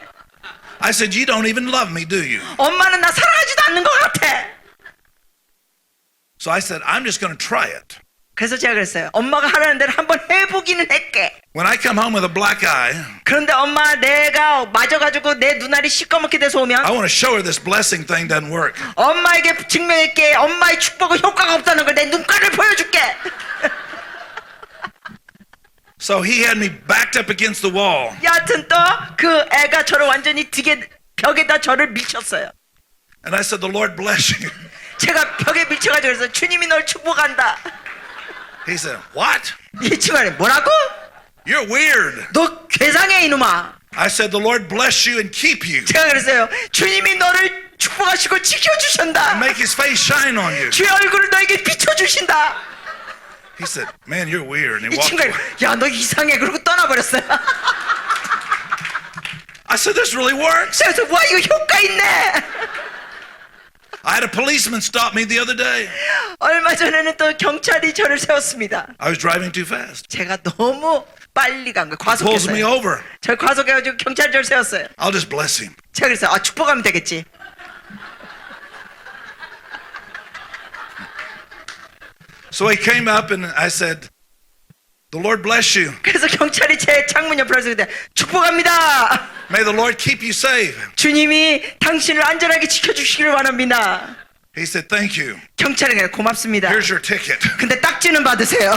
I said, "You don't even love me, do you?" 엄마는 나 사랑하지도 않는 것 같아. So I said, "I'm just going to try it." 그래서 제가 그랬어요. 엄마가 하라는 대로 한번 해보기는 할게. When I come home with a black eye, 그런데 엄마 내가 맞아가지고 내 눈알이 시꺼멓게 돼서 오면 I want to show her this blessing thing doesn't work. 엄마에게 증명할게. 엄마의 축복은 효과가 없다는 걸 내 눈깔을 보여줄게. So he had me backed up against the wall. 여하튼 또 그 애가 저를 완전히 벽에다 저를 밀쳤어요. And I said, "The Lord bless you." 제가 벽에 밀쳐가지고 그래서 주님이 널 축복한다. He said, "What? 이 친구가 뭐라고? You're weird." 너 괴상해 이놈아. I said, "The Lord bless you and keep you. 제가 그랬어요. 주님이 너를 축복하시고 지켜주신다. Make his face shine on you." 주의 얼굴을 너에게 비춰주신다. He said, "Man, you're weird." And he 이 walked 친구가 away. 야 너 이상해 그러고 떠나버렸어요. I said, "This really works." 그래서 와 이거 효과 있네. I had a policeman stop me the other day. 얼마 전에는 또 경찰이 저를 세웠습니다. I was driving too fast. 제가 너무 빨리 간 거예요. Pulls me 과속했어요. over. 저 과속해가지고 경찰이 저를 세웠어요. I'll just bless him. 제가 그랬어요. 아 축복하면 되겠지. So he came up and I said, "The Lord bless you. 그래서 경찰이 제 창문 옆으로 와서 그때 축복합니다. May the Lord keep you safe." 주님이 당신을 안전하게 지켜주시기를 원합니다. He said, "Thank you. 경찰이 그래 고맙습니다. Here's your ticket." 근데 딱지는 받으세요.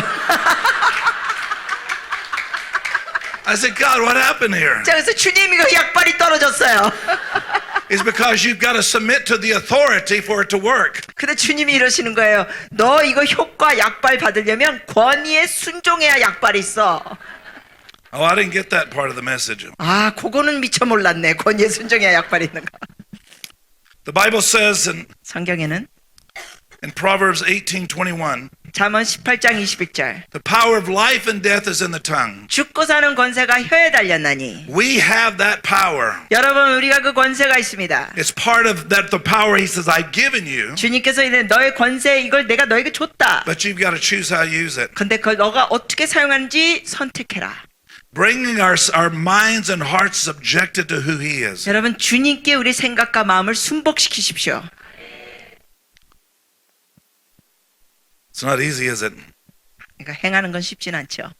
I said, "God, what happened here?" 자, 그래서 주님이 그 약발이 떨어졌어요. It's because you've got to submit to the authority for it to work. 근데 주님이 이러시는 거예요. 너 이거 효과 약발 받으려면 권위에 순종해야 약발이 있어. Oh, I didn't get that part of the message. 아, 그거는 미처 몰랐네. 권위에 순종해야 약발이 있는 거. The Bible says in 성경에는 In Proverbs 18:21, 잠언 18장 21절. the power of life and death is in the tongue. 죽고 사는 권세가 혀에 달렸나니. We have that power. 여러분 우리가 그 권세가 있습니다. It's part of that the power he says I've given you, 주님께서 이제 너의 권세 이걸 내가 너에게 줬다. but you've got to choose how you use it. 근데 그걸 너가 어떻게 사용하는지 선택해라. Bringing our minds and hearts subjected to who he is. 여러분 주님께 우리 생각과 마음을 순복시키십시오. It's not easy, is it? 그러니까 행하는 건 쉽진 않죠.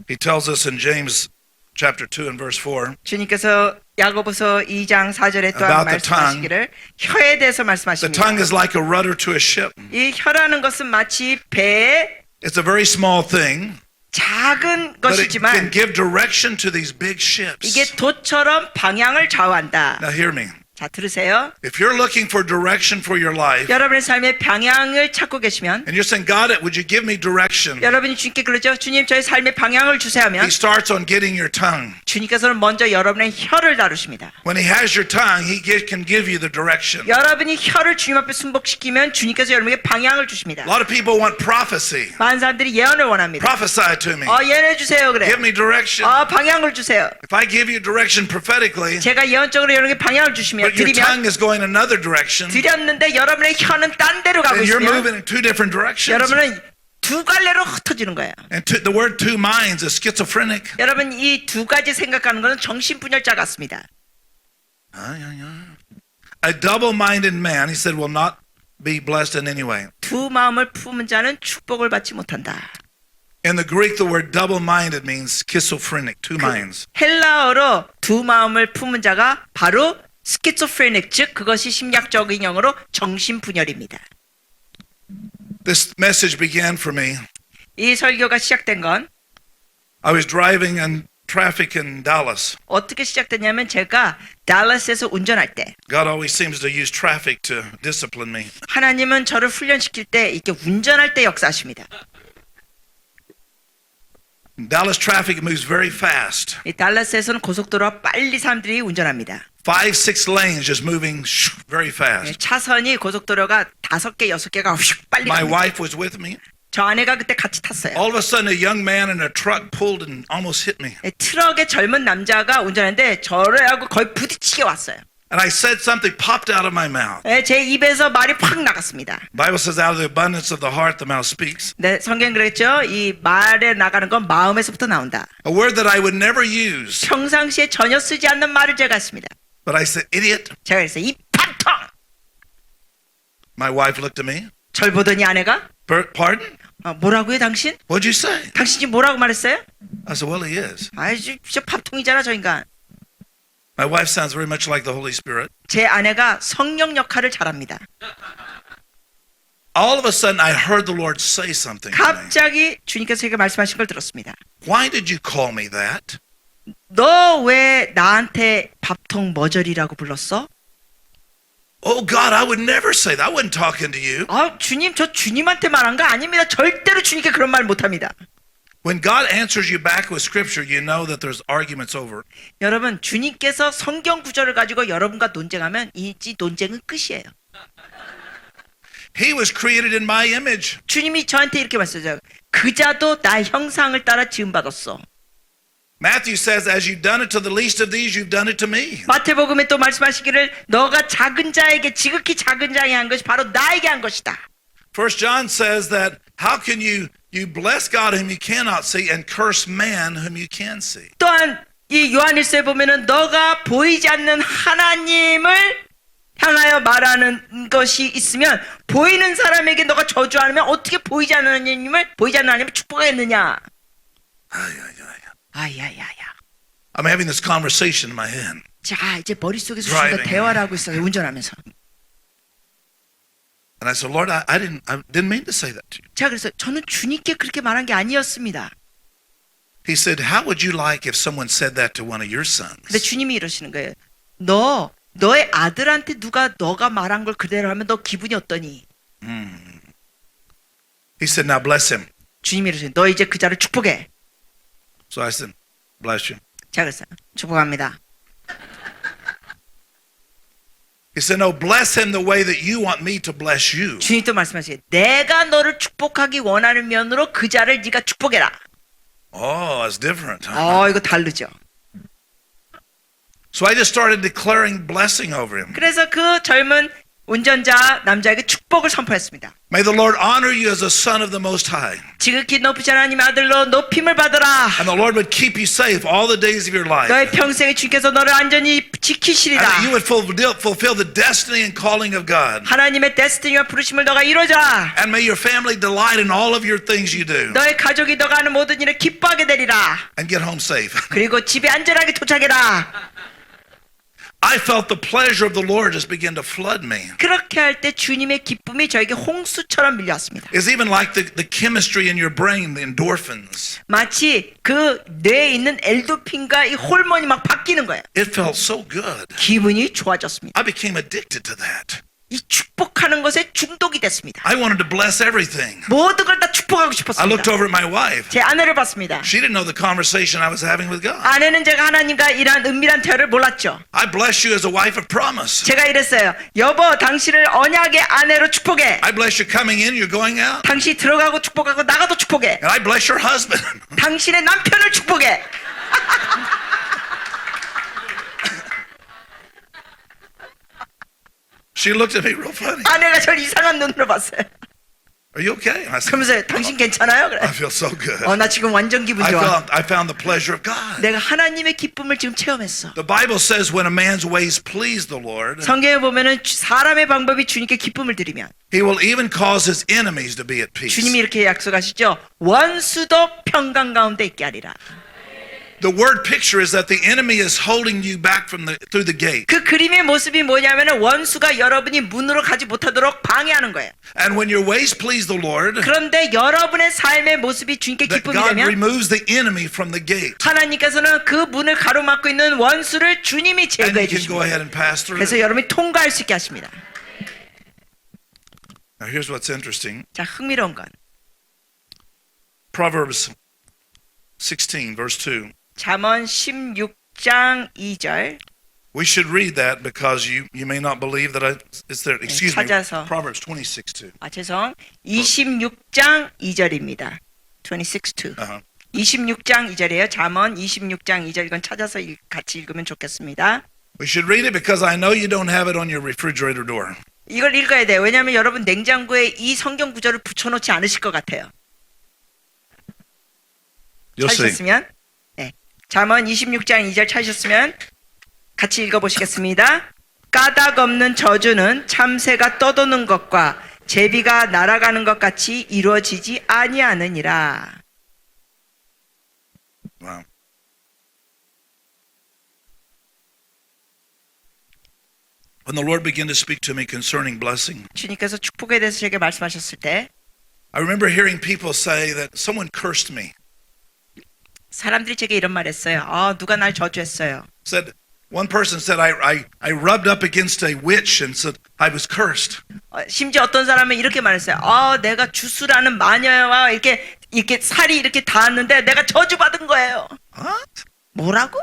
He tells us in James chapter 2 and verse 4, 주님께서 야고보서 2장 4절에 또한 About the 말씀하시기를 혀에 대해서 the 말씀하십니다. tongue is like a rudder to a ship. 이 혀라는 것은 마치 배의 It's a very small thing, 작은 but it can 것이지만 give direction to these big ships. 이게 돛처럼 방향을 좌우한다. Now hear me. 자 들으세요. If you're looking for direction for your life, 여러분의 삶의 방향을 찾고 계시면 and you're saying, God, would you give me direction? 여러분이 주님께 그러죠. 주님 저의 삶의 방향을 주세요 하면 He starts on getting your tongue. 주님께서는 먼저 여러분의 혀를 다루십니다. When he has your tongue, can give you the direction. 여러분이 혀를 주님 앞에 순복시키면 주님께서 여러분에게 방향을 주십니다. A lot of people want prophecy. 많은 사람들이 예언을 원합니다. Prophesy to me. 예언해 주세요 그래. Give me direction. 방향을 주세요. If I give you direction prophetically, 제가 예언적으로 여러분에게 방향을 주시면 but your tongue 드리면 is going another direction, 드렸는데 여러분의 혀는 딴 데로 가고 then you're 있으면 moving in two different directions. 여러분은 두 갈래로 흩어지는 거예요. And the word two minds is schizophrenic. 여러분 이 두 가지 생각하는 것은 정신분열자 같습니다. A double-minded man, he said, will not be blessed in any way. 두 마음을 품은 자는 축복을 받지 못한다. In the Greek, the word double-minded means schizophrenic, two minds. 헬라어로 두 마음을 품은 자가 바로 스키조프레닉, 즉 그것이 심리학적인 영어로 정신분열입니다. This message began for me. 이 설교가 시작된 건 I was driving in traffic in Dallas. 어떻게 시작됐냐면 제가 달라스에서 운전할 때 God always seems to use traffic to discipline me. 하나님은 저를 훈련시킬 때 이렇게 운전할 때 역사하십니다. Dallas traffic moves very fast. 이 달라스에서는 고속도로가 빨리 사람들이 운전합니다. 5, 6 lanes just moving very fast. 차선이 고속도로가 5개, 6개가 빨리 My 갑니다. wife was with me. 저 아내가 그때 같이 탔어요. All of a sudden, a young man in a truck pulled and almost hit me. 트럭에 젊은 남자가 운전하는데 저를 하고 거의 부딪히게 왔어요. And I said something popped out of my mouth. 제 입에서 말이 팍 나갔습니다. Bible says, out of the abundance of the heart, the mouth speaks. 네, 성경 그랬죠. 이 말에 나가는 건 마음에서부터 나온다. A word that I would never use. 평상시에 전혀 쓰지 않는 말을 제가 했습니다. But I said, idiot. 제가 그랬어요. 이 판통! My wife looked at me. 절 보더니 아내가 Pardon? 뭐라고요 당신? What'd you say? 당신이 뭐라고 말했어요? I said, well, he is. 아이 진짜 밥통이잖아 저 인간. My wife sounds very much like the Holy Spirit. 제 아내가 성령 역할을 잘합니다. All of a sudden, I heard the Lord say something to me. 갑자기 주님께서 제게 말씀하신 걸 들었습니다. Why did you call me that? 너 왜 나한테 밥통 머저리라고 불렀어? Oh, God, I would never say that. I wasn't talking to you. 주님 저 주님한테 말한 거 아닙니다. 절대로 주님께 그런 말 못합니다. When God answers you back with scripture, you know that there's arguments over. 여러분 주님께서 성경 구절을 가지고 여러분과 논쟁하면 이 논쟁은 끝이에요. He was created in my image. 주님이 저한테 이렇게 말씀하세요. 그자도 나의 형상을 따라 지음받았어. Matthew says, as you've done it to the least of these, you've done it to me. 마태복음에 또 말씀하시기를 너가 작은 자에게 지극히 작은 자에게 한 것이 바로 나에게 한 것이다. First John says that how can you bless God whom you cannot see and curse man whom you can see? 또한 이 요한일서에 보면은 너가 보이지 않는 하나님을 향하여 말하는 것이 있으면 보이는 사람에게 너가 저주하면 어떻게 보이지 않는 하나님을 축복하겠느냐? 아야야야. I'm having this conversation in my head. 자 이제 머릿속에서 Driving. 주님과 대화를 하고 있어요. 운전하면서. And I said, Lord, I didn't mean to say that to you. 제가 그래서 저는 주님께 그렇게 말한 게 아니었습니다. He said, how would you like if someone said that to one of your sons? 근데 주님이 이러시는 거예요. 너의 아들한테 누가 너가 말한 걸 그대로 하면 너 기분이 어떠니? He said, now bless him. 주님이 이러시는 너 이제 그 자를 축복해. So I said, bless you. 제가 그랬어요. 축복합니다. He said, no, bless him the way that you want me to bless you. 주님 또 말씀하시죠. 내가 너를 축복하기 원하는 면으로 그 자를 네가 축복해라. Oh, that's different. 이거 다르죠. So I just started declaring blessing over him. 그래서 그 젊은 운전자 남자에게 축복을 선포했습니다. May the Lord honor you as a son of the Most High. 지극히 높으신 하나님의 아들로 높임을 받으라. And the Lord would keep you safe all the days of your life. 너의 평생에 주께서 너를 안전히 And 지키시리라. that you would fulfill the destiny and calling of God. 하나님의 데스티니와 부르심을 너가 이루자. And may your family delight in all of your things you do. 너의 가족이 너가 하는 모든 일에 기뻐하게 되리라. And get home safe. 그리고 집에 안전하게 도착해라. I felt the pleasure of the Lord just begin to flood me. 그렇게 할 때 주님의 기쁨이 저에게 홍수처럼 밀려왔습니다. It's even like the chemistry in your brain, the endorphins. 마치 그 뇌에 있는 엔도핀과 이 호르몬이 막 바뀌는 거예요. It felt so good. 기분이 좋아졌습니다. I became addicted to that. 이 축복하는 것에 중독이 됐습니다. I wanted to bless everything. 모든 걸 다 축복하고 I looked 싶었습니다. over at my wife. 제 아내를 봤습니다. She didn't know the conversation I was having with God. 아내는 제가 하나님과 이러한 은밀한 대화를 몰랐죠. I bless you as a wife of promise. 제가 이랬어요. 여보, 당신을 언약의 아내로 축복해. I bless you coming in, you're going out. 당신이 들어가고 축복하고 나가도 축복해. And I bless your husband. 당신의 남편을 축복해. She looked at me real funny. 아내가 저를 이상한 눈으로 봤어요. Are you okay? I said, 그러면서 당신 괜찮아요? 그래. I feel so good. 나 지금 완전 기분 좋아. I found the pleasure of God. 내가 하나님의 기쁨을 지금 체험했어. The Bible says when a man's ways please the Lord, 성경에 보면은 사람의 방법이 주님께 기쁨을 드리면 he will even cause his enemies to be at peace. 주님이 이렇게 약속하시죠. 원수도 평강 가운데 있게 하리라. The word picture is that the enemy is holding you back through the gate. 그 그림의 모습이 뭐냐면은 원수가 여러분이 문으로 가지 못하도록 방해하는 거예요. And when your ways please the Lord, 그런데 여러분의 삶의 모습이 주님께 that 기쁨이 God 되면 removes the enemy from the gate. 하나님께서는 그 문을 가로막고 있는 원수를 주님이 And 제거해 you can go 주십니다. ahead and pass through. 그래서 여러분이 통과할 수 있게 하십니다. Now here's what's interesting. 자, 흥미로운 건 Proverbs 16 verse 2. 잠언 16장 2절 We should read that because you may not believe that it's there. Excuse me. 찾아서. Proverbs 26 2. 죄송. 26장 2절입니다. 26:2. 26장 2절이에요. 잠언 26장 2절 이건 찾아서 같이 읽으면 좋겠습니다. We should read it because I know you don't have it on your refrigerator door. 이걸 읽어야 돼요. 왜냐하면 여러분 냉장고에 이 성경 구절을 붙여놓지 않으실 것 같아요. You'll see. 찾으셨으면 네. 잠언 26장 2절 찾으셨으면 같이 읽어보시겠습니다. 까닭 없는 저주는 참새가 떠도는 것과 제비가 날아가는 것 같이 이루어지지 아니하느니라. Wow. When the Lord began to speak to me concerning blessing, 주님께서 축복에 대해서 제게 말씀하셨을 때 I remember hearing people say that someone cursed me. 사람들이 제게 이런 말 했어요. 누가 날 저주했어요. Said one person said I rubbed up against a witch and said I was cursed. 심지어 어떤 사람은 이렇게 말했어요. 내가 주수라는 마녀와 이렇게 살이 이렇게 닿았는데 내가 저주받은 거예요. What? 뭐라고?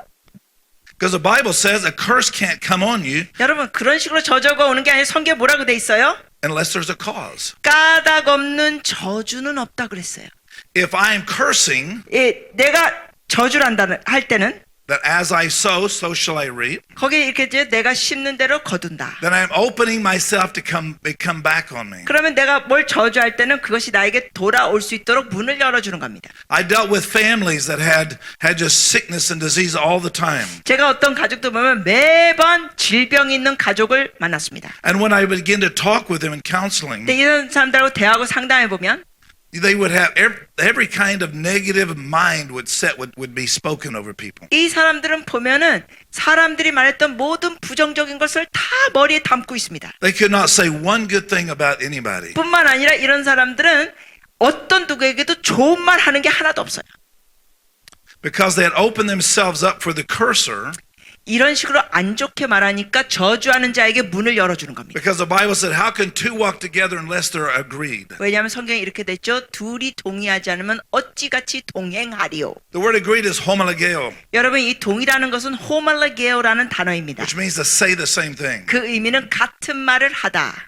Because the Bible says a curse can't come on you 여러분 그런 식으로 저주가 오는 게 아니라 성경에 뭐라고 돼 있어요? unless there's a cause. 까닭 없는 저주는 없다 그랬어요. If I am cursing, 내가 저주를 한다는 할 때는 that as I sow, so shall I reap, 거기에 이렇게 이제 내가 심는 대로 거둔다. then I'm opening myself to come back on me. 그러면 내가 뭘 저주할 때는 그것이 나에게 돌아올 수 있도록 문을 열어주는 겁니다. I dealt with families that had just sickness and disease all the time. 제가 어떤 가족도 보면 매번 질병이 있는 가족을 만났습니다. And when I began to talk with them in counseling, 근데 이런 사람들하고 대화하고 상담해 보면 they would have every kind of negative mind would be spoken over people. 이 사람들은 보면은 사람들이 말했던 모든 부정적인 것을 다 머리에 담고 있습니다. They could not say one good thing about anybody. 뿐만 아니라 이런 사람들은 어떤 누구에게도 좋은 말 하는 게 하나도 없어요. Because they had opened themselves up for the cursor, 이런 식으로 안 좋게 말하니까 저주하는 자에게 문을 열어주는 겁니다. Because the Bible said, how can two walk together unless they're agreed? 왜냐하면 성경에 이렇게 됐죠. 둘이 동의하지 않으면 어찌 같이 동행하리요. The word agreed is homologeo, 여러분 이 동의라는 것은 호말라게오라는 단어입니다. which means to say the same thing. 그 의미는 같은 말을 하다.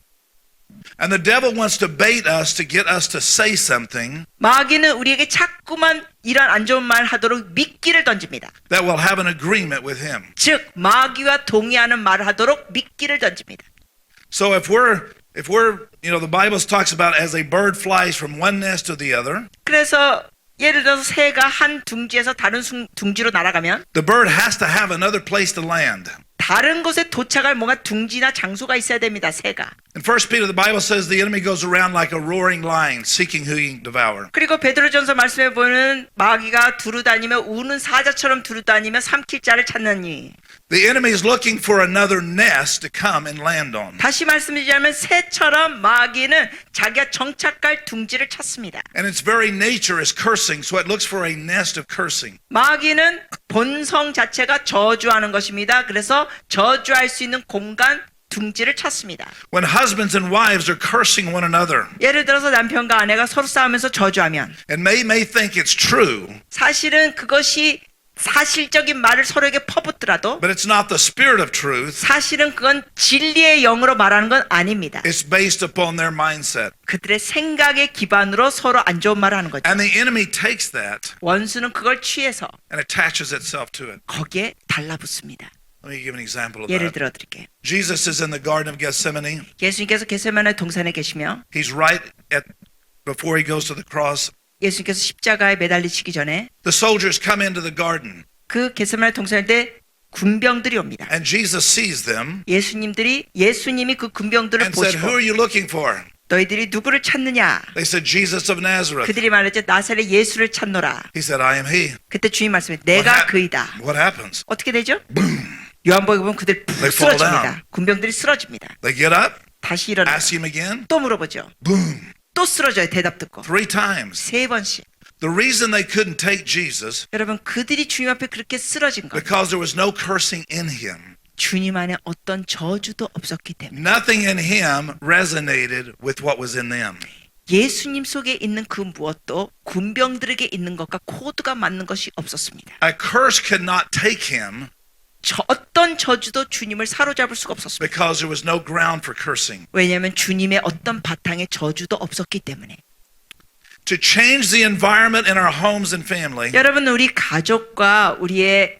And the devil wants to bait us to get us to say something 마귀는 우리에게 자꾸만 이런 안 좋은 말 하도록 미끼를 던집니다. that will have an agreement with him. 즉 마귀와 동의하는 말을 하도록 미끼를 던집니다. So if we're the Bible talks about as a bird flies from one nest to the other, 그래서 예를 들어서 새가 한 둥지에서 다른 둥지로 날아가면 the bird has to have another place to land. 다른 곳에 도착할 뭔가 둥지나 장소가 있어야 됩니다. 새가. In 1 Peter, the Bible says the enemy goes around like a roaring lion, seeking who he can devour. 그리고 베드로전서 말씀해 보면 마귀가 두루다니며 우는 사자처럼 두루다니며 삼킬 자를 찾느니. The enemy is looking for another nest to come and land on. 다시 말씀드리자면 새처럼 마귀는 자기가 정착할 둥지를 찾습니다. And its very nature is cursing, so it looks for a nest of cursing. 마귀는 본성 자체가 저주하는 것입니다. 그래서 저주할 수 있는 공간, 둥지를 찾습니다. When husbands and wives are cursing one another, 예를 들어서 남편과 아내가 서로 싸우면서 저주하면 and may think it's true, 사실은 그것이 사실적인 말을 서로에게 퍼붓더라도 but it's not the spirit of truth. 사실은 그건 진리의 영으로 말하는 건 아닙니다. It's based upon their mindset. 그들의 생각의 기반으로 서로 안 좋은 말을 하는 거죠. And the enemy takes that 원수는 그걸 취해서 and attaches itself to it. 거기에 달라붙습니다. Let me give an example of 예를 that. 들어 드릴게요. Jesus is in the Garden of Gethsemane. 예수님께서 겟세마네 동산에 계시며 He's right before he goes to the cross. 예수님께서 십자가에 매달리시기 전에 The soldiers come into the garden, 그 겟세마네 동산일 때 군병들이 옵니다. and Jesus sees them 예수님이 그 군병들을 and said, 보시고 "Who are you looking for?" 너희들이 누구를 찾느냐? They said, "Jesus of Nazareth." 그들이 말했죠. 나사렛 예수를 찾노라. He said, "I am he." 그때 주님 말씀에 내가 그이다. What happens? 어떻게 되죠? 요한복음에 보면 그들 푹 They fall 쓰러집니다. down. 군병들이 쓰러집니다. They get up, 다시 일어나. ask him again. 또 물어보죠. Boom. 또 쓰러져요. 대답 듣고. 3 times. 3번씩. The reason they couldn't take Jesus 여러분 그들이 주님 앞에 그렇게 쓰러진 것. because there was no cursing in him. 주님 안에 어떤 저주도 없었기 때문에. Nothing in him resonated with what was in them. 예수님 속에 있는 그 무엇도 군병들에게 있는 것과 코드가 맞는 것이 없었습니다. A curse could not take him 어떤 저주도 주님을 사로잡을 수가 없었습니다. because there was no ground for cursing. 왜냐하면 주님의 어떤 바탕에 저주도 없었기 때문에. To change the environment in our homes and family, 여러분 우리 가족과 우리의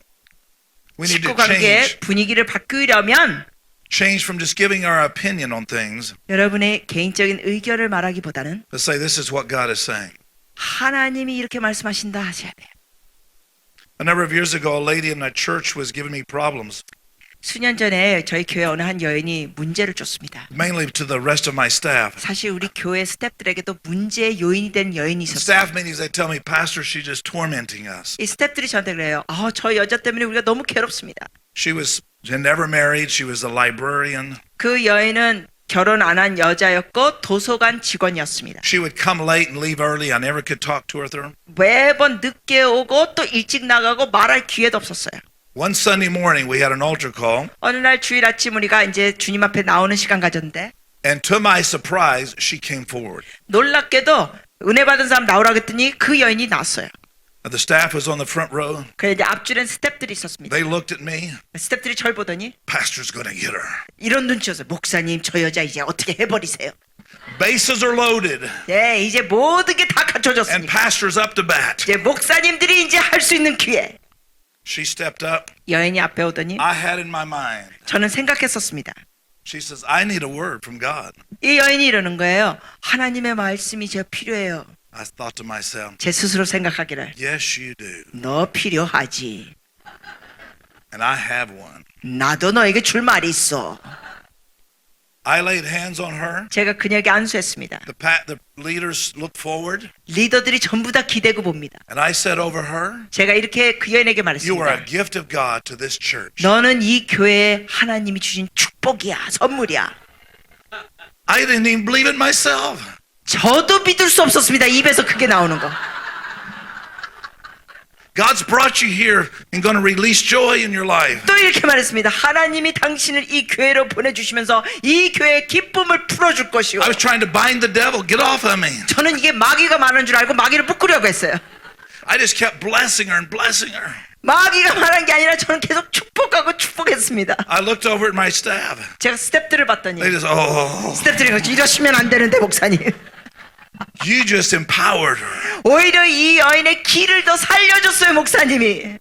we need 식구 to 관계의 분위기를 바꾸려면 change from just giving our opinion on things, 여러분의 개인적인 의견을 말하기보다는 but say this is what God is saying. 하나님이 이렇게 말씀하신다 하셔야 돼요. A number of years ago, a lady in my church was giving me problems, 수년 전에 저희 교회 어느 한 여인이 문제를 줬습니다. mainly to the rest of my staff. 사실 우리 교회 스태프들에게도 문제의 요인이 된 여인이 있었어요. Staff meetings, they tell me, Pastor, she's just tormenting us. 이 스태프들이 저한테 그래요. 저 여자 때문에 우리가 너무 괴롭습니다. She never married. She was a librarian. 그 여인은 결혼 안 한 여자였고 도서관 직원이었습니다. She would come late and leave early. I never could talk to her. 매번 늦게 오고 또 일찍 나가고 말할 기회도 없었어요. One Sunday morning, we had an altar call, 어느 날 주일 아침 우리가 이제 주님 앞에 나오는 시간 가졌는데 and to my surprise, she came forward. 놀랍게도 은혜 받은 사람 나오라 그랬더니 그 여인이 나왔어요. The staff was on the front row. 그래 이제 앞줄엔 스태프들이 있었습니다. They looked at me. 스태프들이 절 보더니 Pastor's going to get her. 이런 눈치였어요. 목사님 저 여자 이제 어떻게 해버리세요. Bases are loaded, 네 이제 모든 게 다 and 갖춰졌습니다. pastor's up to bat. 이제 목사님들이 이제 할 수 있는 기회. She stepped up. 여인이 앞에 오더니 I had in my mind. 저는 생각했었습니다. She says, I need a word from God. 이 여인이 이러는 거예요. 하나님의 말씀이 제가 필요해요. I thought to myself, 제 스스로 생각하기를 yes, you do. 너 필요하지. And I have one. 나도 너에게 줄 말이 있어. I laid hands on her. 제가 그녀에게 안수했습니다. The leaders looked forward. 리더들이 전부 다 기대고 봅니다. And I said over her, 제가 이렇게 그 여인에게 you are a 말했습니다. gift of God to this church. 너는 이 교회에 하나님이 주신 축복이야, 선물이야. I didn't even believe it myself. 저도 믿을 수 없었습니다. 입에서 그게 나오는 거. God's brought you here and going to release joy in your life. 또 이렇게 말했습니다. 하나님이 당신을 이 교회로 보내주시면서 이 교회의 기쁨을 풀어줄 것이요. I was trying to bind the devil. Get off of me. 저는 이게 마귀가 많은 줄 알고 마귀를 묶으려고 했어요. I just kept blessing her and blessing her. 마귀가 말한 게 아니라 저는 계속 축복하고 축복했습니다. I looked over at my staff. 제가 스텝들을 봤더니 They just, oh, 스텝들이 이러시면 안 되는데 목사님. you just empowered her. 오히려 이 여인의 길을 더 살려줬어요 목사님이.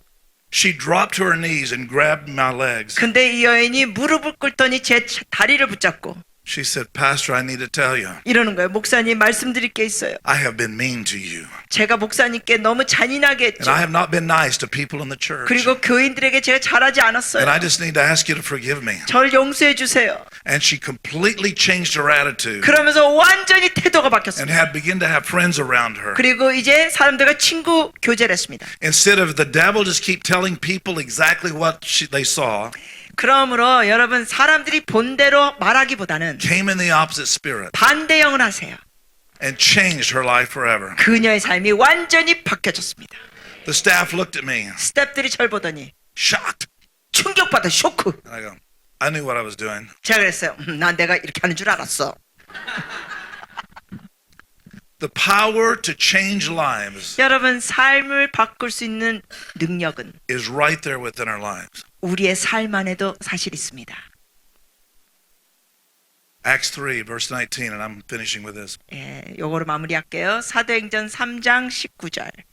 She dropped to her knees and grabbed my legs. 근데 이 여인이 무릎을 꿇더니 제 다리를 붙잡고 She said, Pastor, I need to tell you, 이러는 거예요. 목사님 말씀드릴 게 있어요. I have been mean to you. 제가 목사님께 너무 잔인하게 And 했죠. I have not been nice to people in the church. 그리고 교인들에게 제가 잘하지 And 않았어요. I just need to ask you to forgive me. 저를 용서해 주세요. And she completely changed her attitude 그러면서 완전히 태도가 and 바뀌었습니다. had begun to have friends around her. 그리고 이제 사람들과 친구 교제를 했습니다. Instead of the devil just keep telling people exactly what they saw, 그러므로 여러분 사람들이 본대로 말하기보다는 came in the opposite spirit 반대형을 하세요. and changed her life forever. 그녀의 삶이 완전히 바뀌어졌습니다. The staff looked at me, 스태프들이 절 보더니 shocked. 충격받아 쇼크. And I go, I knew what I was doing. 제가 그랬어요. 난 내가 이렇게 하는 줄 알았어. The power to change lives 여러분 삶을 바꿀 수 있는 능력은 is right there within our lives. 우리의 삶 안에도 사실 있습니다. Acts 3, verse 19, and I'm finishing with this. 예, 요거로 마무리할게요. 사도행전 3장 19절. It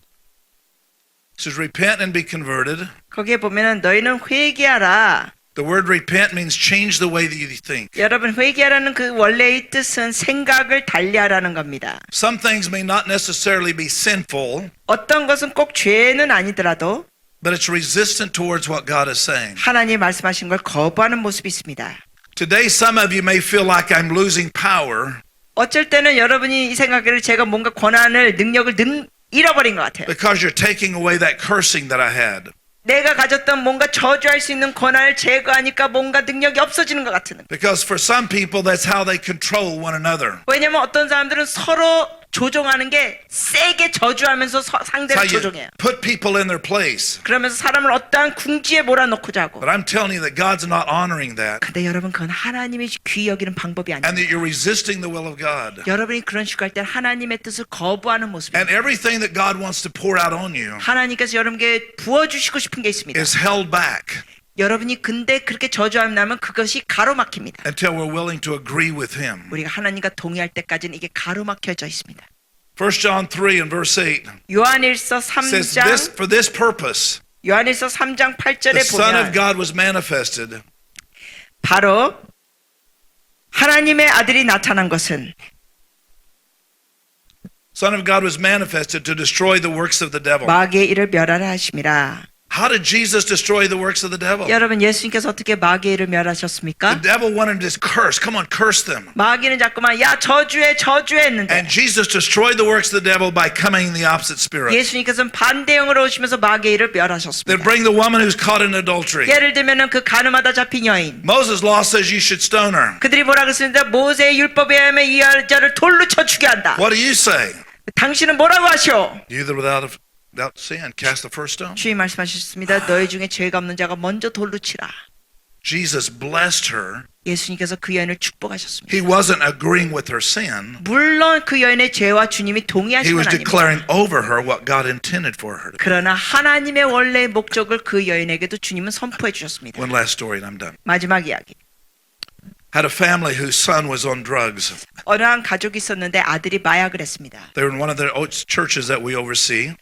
says, repent and be converted. 거기에 보면은 너희는 회개하라. The word repent means change the way that you think. 여러분 회개하라는 그 원래의 뜻은 생각을 달리하라는 겁니다. Some things may not necessarily be sinful, 어떤 것은 꼭 죄는 아니더라도 but it's resistant towards what God is saying. 하나님이 말씀하신 걸 거부하는 모습이 있습니다. Today, some of you may feel like I'm losing power 어쩔 때는 여러분이 이 생각을 제가 뭔가 권한을 능력을 잃어버린 것 같아요. because you're taking away that cursing that I had. 내가 가졌던 뭔가 저주할 수 있는 권한을 제거하니까 뭔가 능력이 없어지는 것 같은. Because for some people, that's how they control one another. 왜냐면 어떤 사람들은 서로 조종하는 게 세게 저주하면서 It's how 상대를 you 조종해요. put people in their place. 그러면서 사람을 어떠한 궁지에 몰아넣고자 하고. But I'm telling you that God's not honoring that 근데 여러분 그건 하나님이 귀히 여기는 방법이 and that 아닙니다. you're resisting the will of God. 여러분이 그런 식으로 할 때 하나님의 뜻을 거부하는 모습입니다. And everything that God wants to pour out on you 하나님께서 여러분께 부어주시고 싶은 게 있습니다. is held back 여러분이 근데 그렇게 저주하면 그것이 가로막힙니다. until we're willing to agree with Him. 우리가 하나님과 동의할 때까지는 이게 가로막혀져 있습니다. 1 John 3 and verse 8 요한일서 says, 3장 for this purpose, 요한일서 3장 the 8절에 Son of 보면 God was manifested 바로 하나님의 아들이 나타난 것은 Son of God was manifested to destroy the works of the devil. 마귀의 일을 멸하라 하심이라. How did Jesus destroy the works of the devil? 여러분 예수님께서 어떻게 마귀의 일을 멸하셨습니까? The devil wanted to curse. Come on, curse them. 마귀는 자꾸만 야 저주해 했는데 And Jesus destroyed the works of the devil by coming in the opposite spirit. 예수님께서는 반대형으로 오시면서 마귀의 일을 They 멸하셨습니다. bring the woman who's caught in adultery. 예를 들면은 그 간음하다 잡힌 여인 Moses' law says you should stone her. 그들이 뭐라 그랬습니다. 모세의 율법에 의하면 이 여자를 돌로 쳐 죽게 한다. What do you say? 당신은 뭐라고 하시오? Neither without sin cast the first stone. 주님 말씀하셨습니다. 너희 중에 죄가 없는 자가 먼저 돌로 치라. Jesus blessed her. 예수님께서 그 여인을 축복하셨습니다. He wasn't agreeing with her sin. 물론 그 여인의 죄와 주님이 He 동의하신 건 was 아닙니다. declaring over her what God intended for her. 그러나 하나님의 원래의 목적을 그 여인에게도 주님은 선포해 주셨습니다. One last story and I'm done. 마지막 이야기. Had a family whose son was on drugs. 어느 한 가족이 있었는데 아들이 마약을 했습니다. They were in one of the churches that we oversee.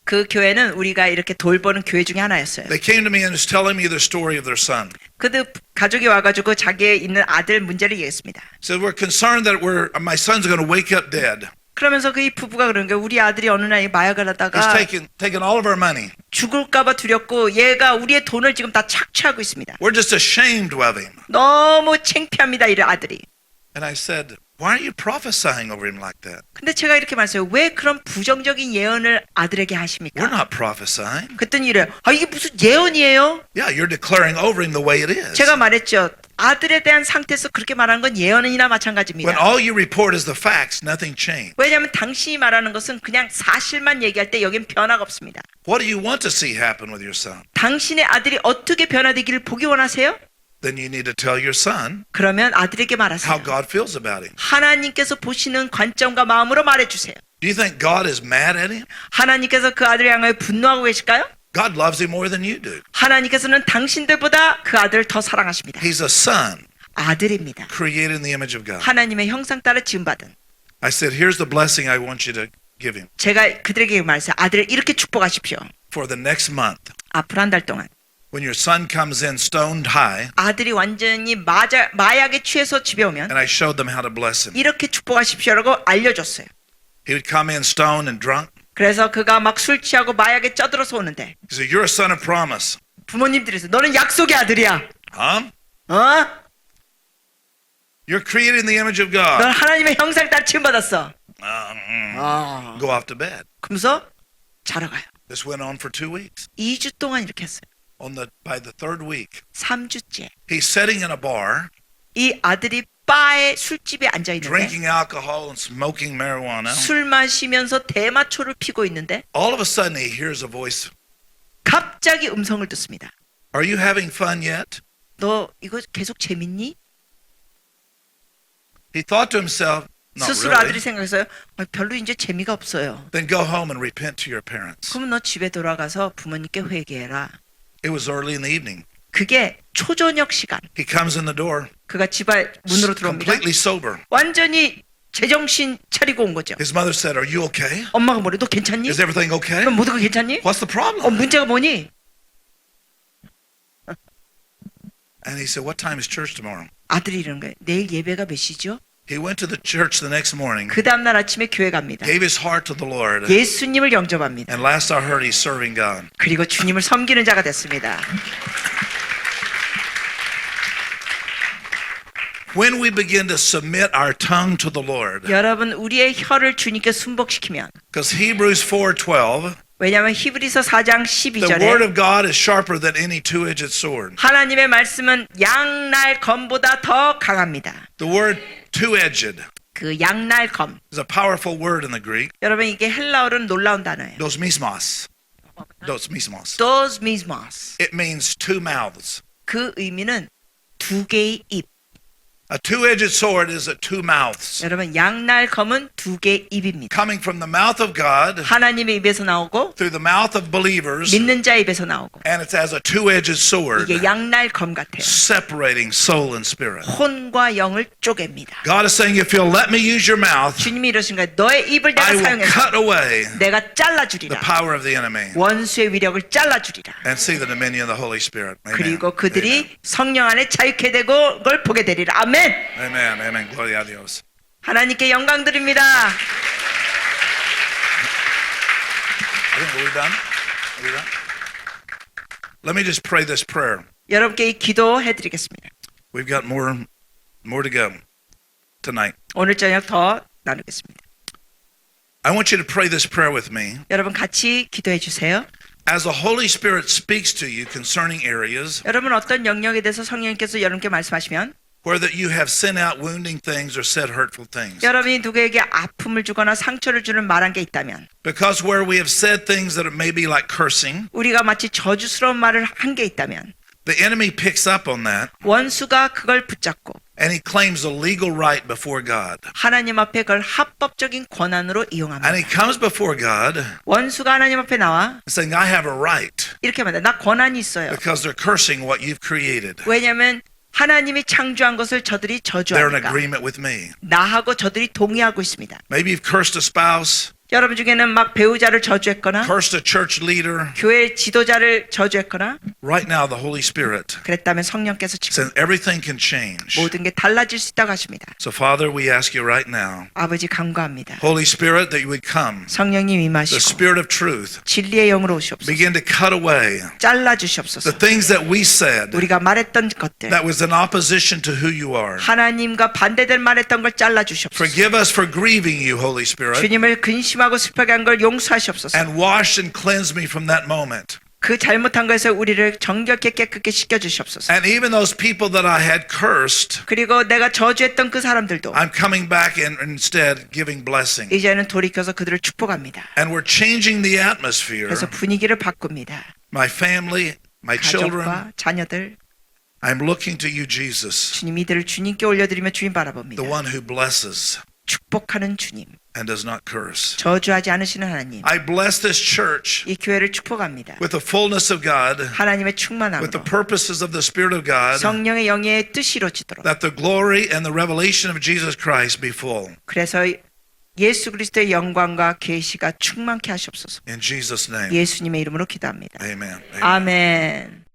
그 교회는 우리가 이렇게 돌보는 교회 중에 하나였어요. They came to me and was telling me the story of their son. 그들 가족이 와가지고 자기의 있는 아들 문제를 얘기했습니다. Said we're concerned that my son's going to wake up dead. 그러면서 그 이 부부가 그러는 거예요. 우리 아들이 어느 날 마약을 He's 하다가 taken all of our money. 죽을까봐 두렵고 얘가 우리의 돈을 지금 다 착취하고 있습니다. We're just ashamed of him. 너무 창피합니다. 이 아들이. And I said, why are you prophesying over him like that? 근데 제가 이렇게 말했어요. 왜 그런 부정적인 예언을 아들에게 We're 하십니까? not prophesying. 그랬더니 이래요. 이게 무슨 예언이에요? Yeah, you're declaring over him the way it is. 제가 말했죠. 아들에 대한 상태에서 그렇게 말하는 건 예언이나 When 마찬가지입니다. all you report is the facts, nothing changed. 왜냐하면 당신이 말하는 것은 그냥 사실만 얘기할 때 여긴 변화가 없습니다. What do you want to see happen with your son? 당신의 아들이 어떻게 변화되기를 보기 원하세요? Then you need to tell your son 그러면 아들에게 how 말하세요. God feels about him. 하나님께서 보시는 관점과 마음으로 말해주세요. Do you think God is mad at him? 하나님께서 그 아들을 향하여 분노하고 계실까요? God loves him more than you do. 하나님께서는 당신들보다 그 아들을 더 사랑하십니다. He's a son 아들입니다. created in the image of God. 하나님의 형상 따라 지음받은. I said, here's the blessing I want you to give him 제가 그들에게 말했어요. 아들을 이렇게 축복하십시오. for the next month. 앞으로 한 달 동안. When your son comes in stoned high, 아들이 완전히 마약에 취해서 집에 오면 and I showed them how to bless him. 이렇게 축복하십시오라고 알려줬어요. He would come in stoned and drunk. 그래서 그가 막 술 취하고 마약에 쪄들어서 오는데 He said, you're a son of promise. 부모님들이 너는 약속의 아들이야. Huh? 어? You're created in the image of 넌 God. 하나님의 형상 따라 지음받았어. Go off to bed. 그러면서 자러 가요. This went on for 2 weeks. 2주 동안 이렇게 했어요. By the third week, 3주째. he's sitting in a bar, 이 아들이 바에 술집에 앉아 있는데 drinking alcohol and smoking marijuana. 술 마시면서 대마초를 피고 있는데 All of a sudden, he hears a voice. 갑자기 음성을 듣습니다. Are you having fun yet? 너 이거 계속 재밌니? He thought to himself, not 스스로 아들이 really. 생각했어요. 별로 이제 재미가 없어요. Then go home and repent to your parents. 그럼 너 집에 돌아가서 부모님께 회개해라. It was early in the evening. 그게 초저녁 시간. He comes in the door, 그가 집 문으로 들어옵니다. completely sober. 완전히 제정신 차리고 온 거죠. His mother said, "Are you okay? 엄마가 뭐래? 너 괜찮니? Is everything okay? 그럼 모두가 괜찮니? What's the problem?" 문제가 뭐니? And he said, "What time is church tomorrow?" 아들이 이러는 거예요. 내일 예배가 몇 시죠? He went to the church the next morning, 그 다음날 아침에 교회 갑니다. gave his heart to the Lord, 예수님을 영접합니다. and last I heard, he's serving God. 그리고 주님을 섬기는 자가 됐습니다. When we begin to submit our tongue to the Lord, 여러분 우리의 혀를 주님께 순복시키면 because Hebrews 4:12, 왜냐하면 히브리서 4장 the word 12절에 of God is sharper than any two-edged sword. 하나님의 말씀은 양날 검보다 더 강합니다. The word two-edged 그 양날 검. is a powerful word in the Greek. 여러분 이게 헬라어로는 놀라운 단어예요. Dos mismos. Dos mismos. Dos mismos. It means two mouths. 그 의미는 두 개의 입. A two-edged sword is a two mouths. 여러분 양날 검은 두 개의 입입니다. Coming from the mouth of God 하나님의 입에서 나오고 through the mouth of believers, 믿는 자 입에서 나오고 and it's as a two-edged sword, 이게 양날 검 같아요. separating soul and spirit. 혼과 영을 쪼갭니다. God is saying, if you'll let me use your mouth, 주님이 이러신 거예요. 너의 입을 내가 I will 사용해서 cut away 내가 the 잘라주리라. power of the enemy 원수의 위력을 잘라주리라. and see the dominion of the Holy Spirit. Amen. 그리고 그들이 성령 안에 자유케 되고 그걸 보게 되리라. 아멘. Amen. Amen. Gloria a Dios. 하나님께 영광 드립니다. I think we're done. Are we done? Let me just pray this prayer. 여러분께 이 기도해 드리겠습니다. We've got more to go tonight. 오늘 저녁 더 나누겠습니다. I want you to pray this prayer with me. 여러분 같이 기도해 주세요. As the Holy Spirit speaks to you concerning areas 여러분 어떤 영역에 대해서 성령님께서 여러분께 말씀하시면 where that you have sent out wounding things or said hurtful things. 여러분이 누구에게 아픔을 주거나 상처를 주는 말한 게 있다면 Because where we have said things that are maybe like cursing, 우리가 마치 저주스러운 말을 한 게 있다면 the enemy picks up on that 원수가 그걸 붙잡고 and he claims a legal right before God. 하나님 앞에 그걸 합법적인 권한으로 And 이용합니다. he comes before God 원수가 하나님 앞에 나와 saying, I have a right 이렇게 말합니다. 나 권한이 있어요. because they're cursing what you've created. 왜냐하면 하나님이 창조한 것을 저들이 They're in 저주하니까 agreement with me. 나하고 저들이 동의하고 있습니다. Maybe you've cursed a spouse, 여러분 중에는 막 배우자를 저주했거나 cursed a church leader. 교회 지도자를 저주했거나 Right now, the Holy Spirit 그랬다면 성령께서 지금 says everything can change. 모든 게 달라질 수 있다고 하십니다. So, Father, we ask you right now, 아버지 간구합니다. Holy Spirit, that you would come, 성령님 the 임하시고 Spirit of truth, 진리의 영으로 오시옵소서. begin to cut away 잘라주시옵소서. the things that we said 우리가 말했던 것들 that was in opposition to who you are. 하나님과 반대될 말했던 걸 잘라주시옵소서. Forgive us for grieving you, Holy Spirit, 주님을 근심하고 슬프게 한 걸 용서하시옵소서. and wash and cleanse me from that moment. 그 잘못한 것에서 우리를 정결케 깨끗게 씻겨주시옵소서. And even those people that I had cursed, 그리고 내가 저주했던 그 사람들도 I'm coming back and instead giving blessing. 이제는 돌이켜서 그들을 축복합니다. And we're changing the atmosphere. 그래서 분위기를 바꿉니다. My family, my children, 가족과 자녀들, I'm looking to you, Jesus, 주님 이들을 주님께 올려드리며 주님 the 바라봅니다. one who blesses 축복하는 주님, and does not curse. 저주하지 않으시는 하나님, I bless this church 이 교회를 축복합니다. with the fullness of God, 하나님의 with 충만함으로 the purposes of the Spirit of God, 성령의 영예의 뜻이 이루어지도록. that the glory and the revelation of Jesus Christ be full. 그래서 예수 그리스도의 영광과 계시가 충만케 하시옵소서. In Jesus' name, 예수님의 이름으로 기도합니다. amen. Amen. 아멘.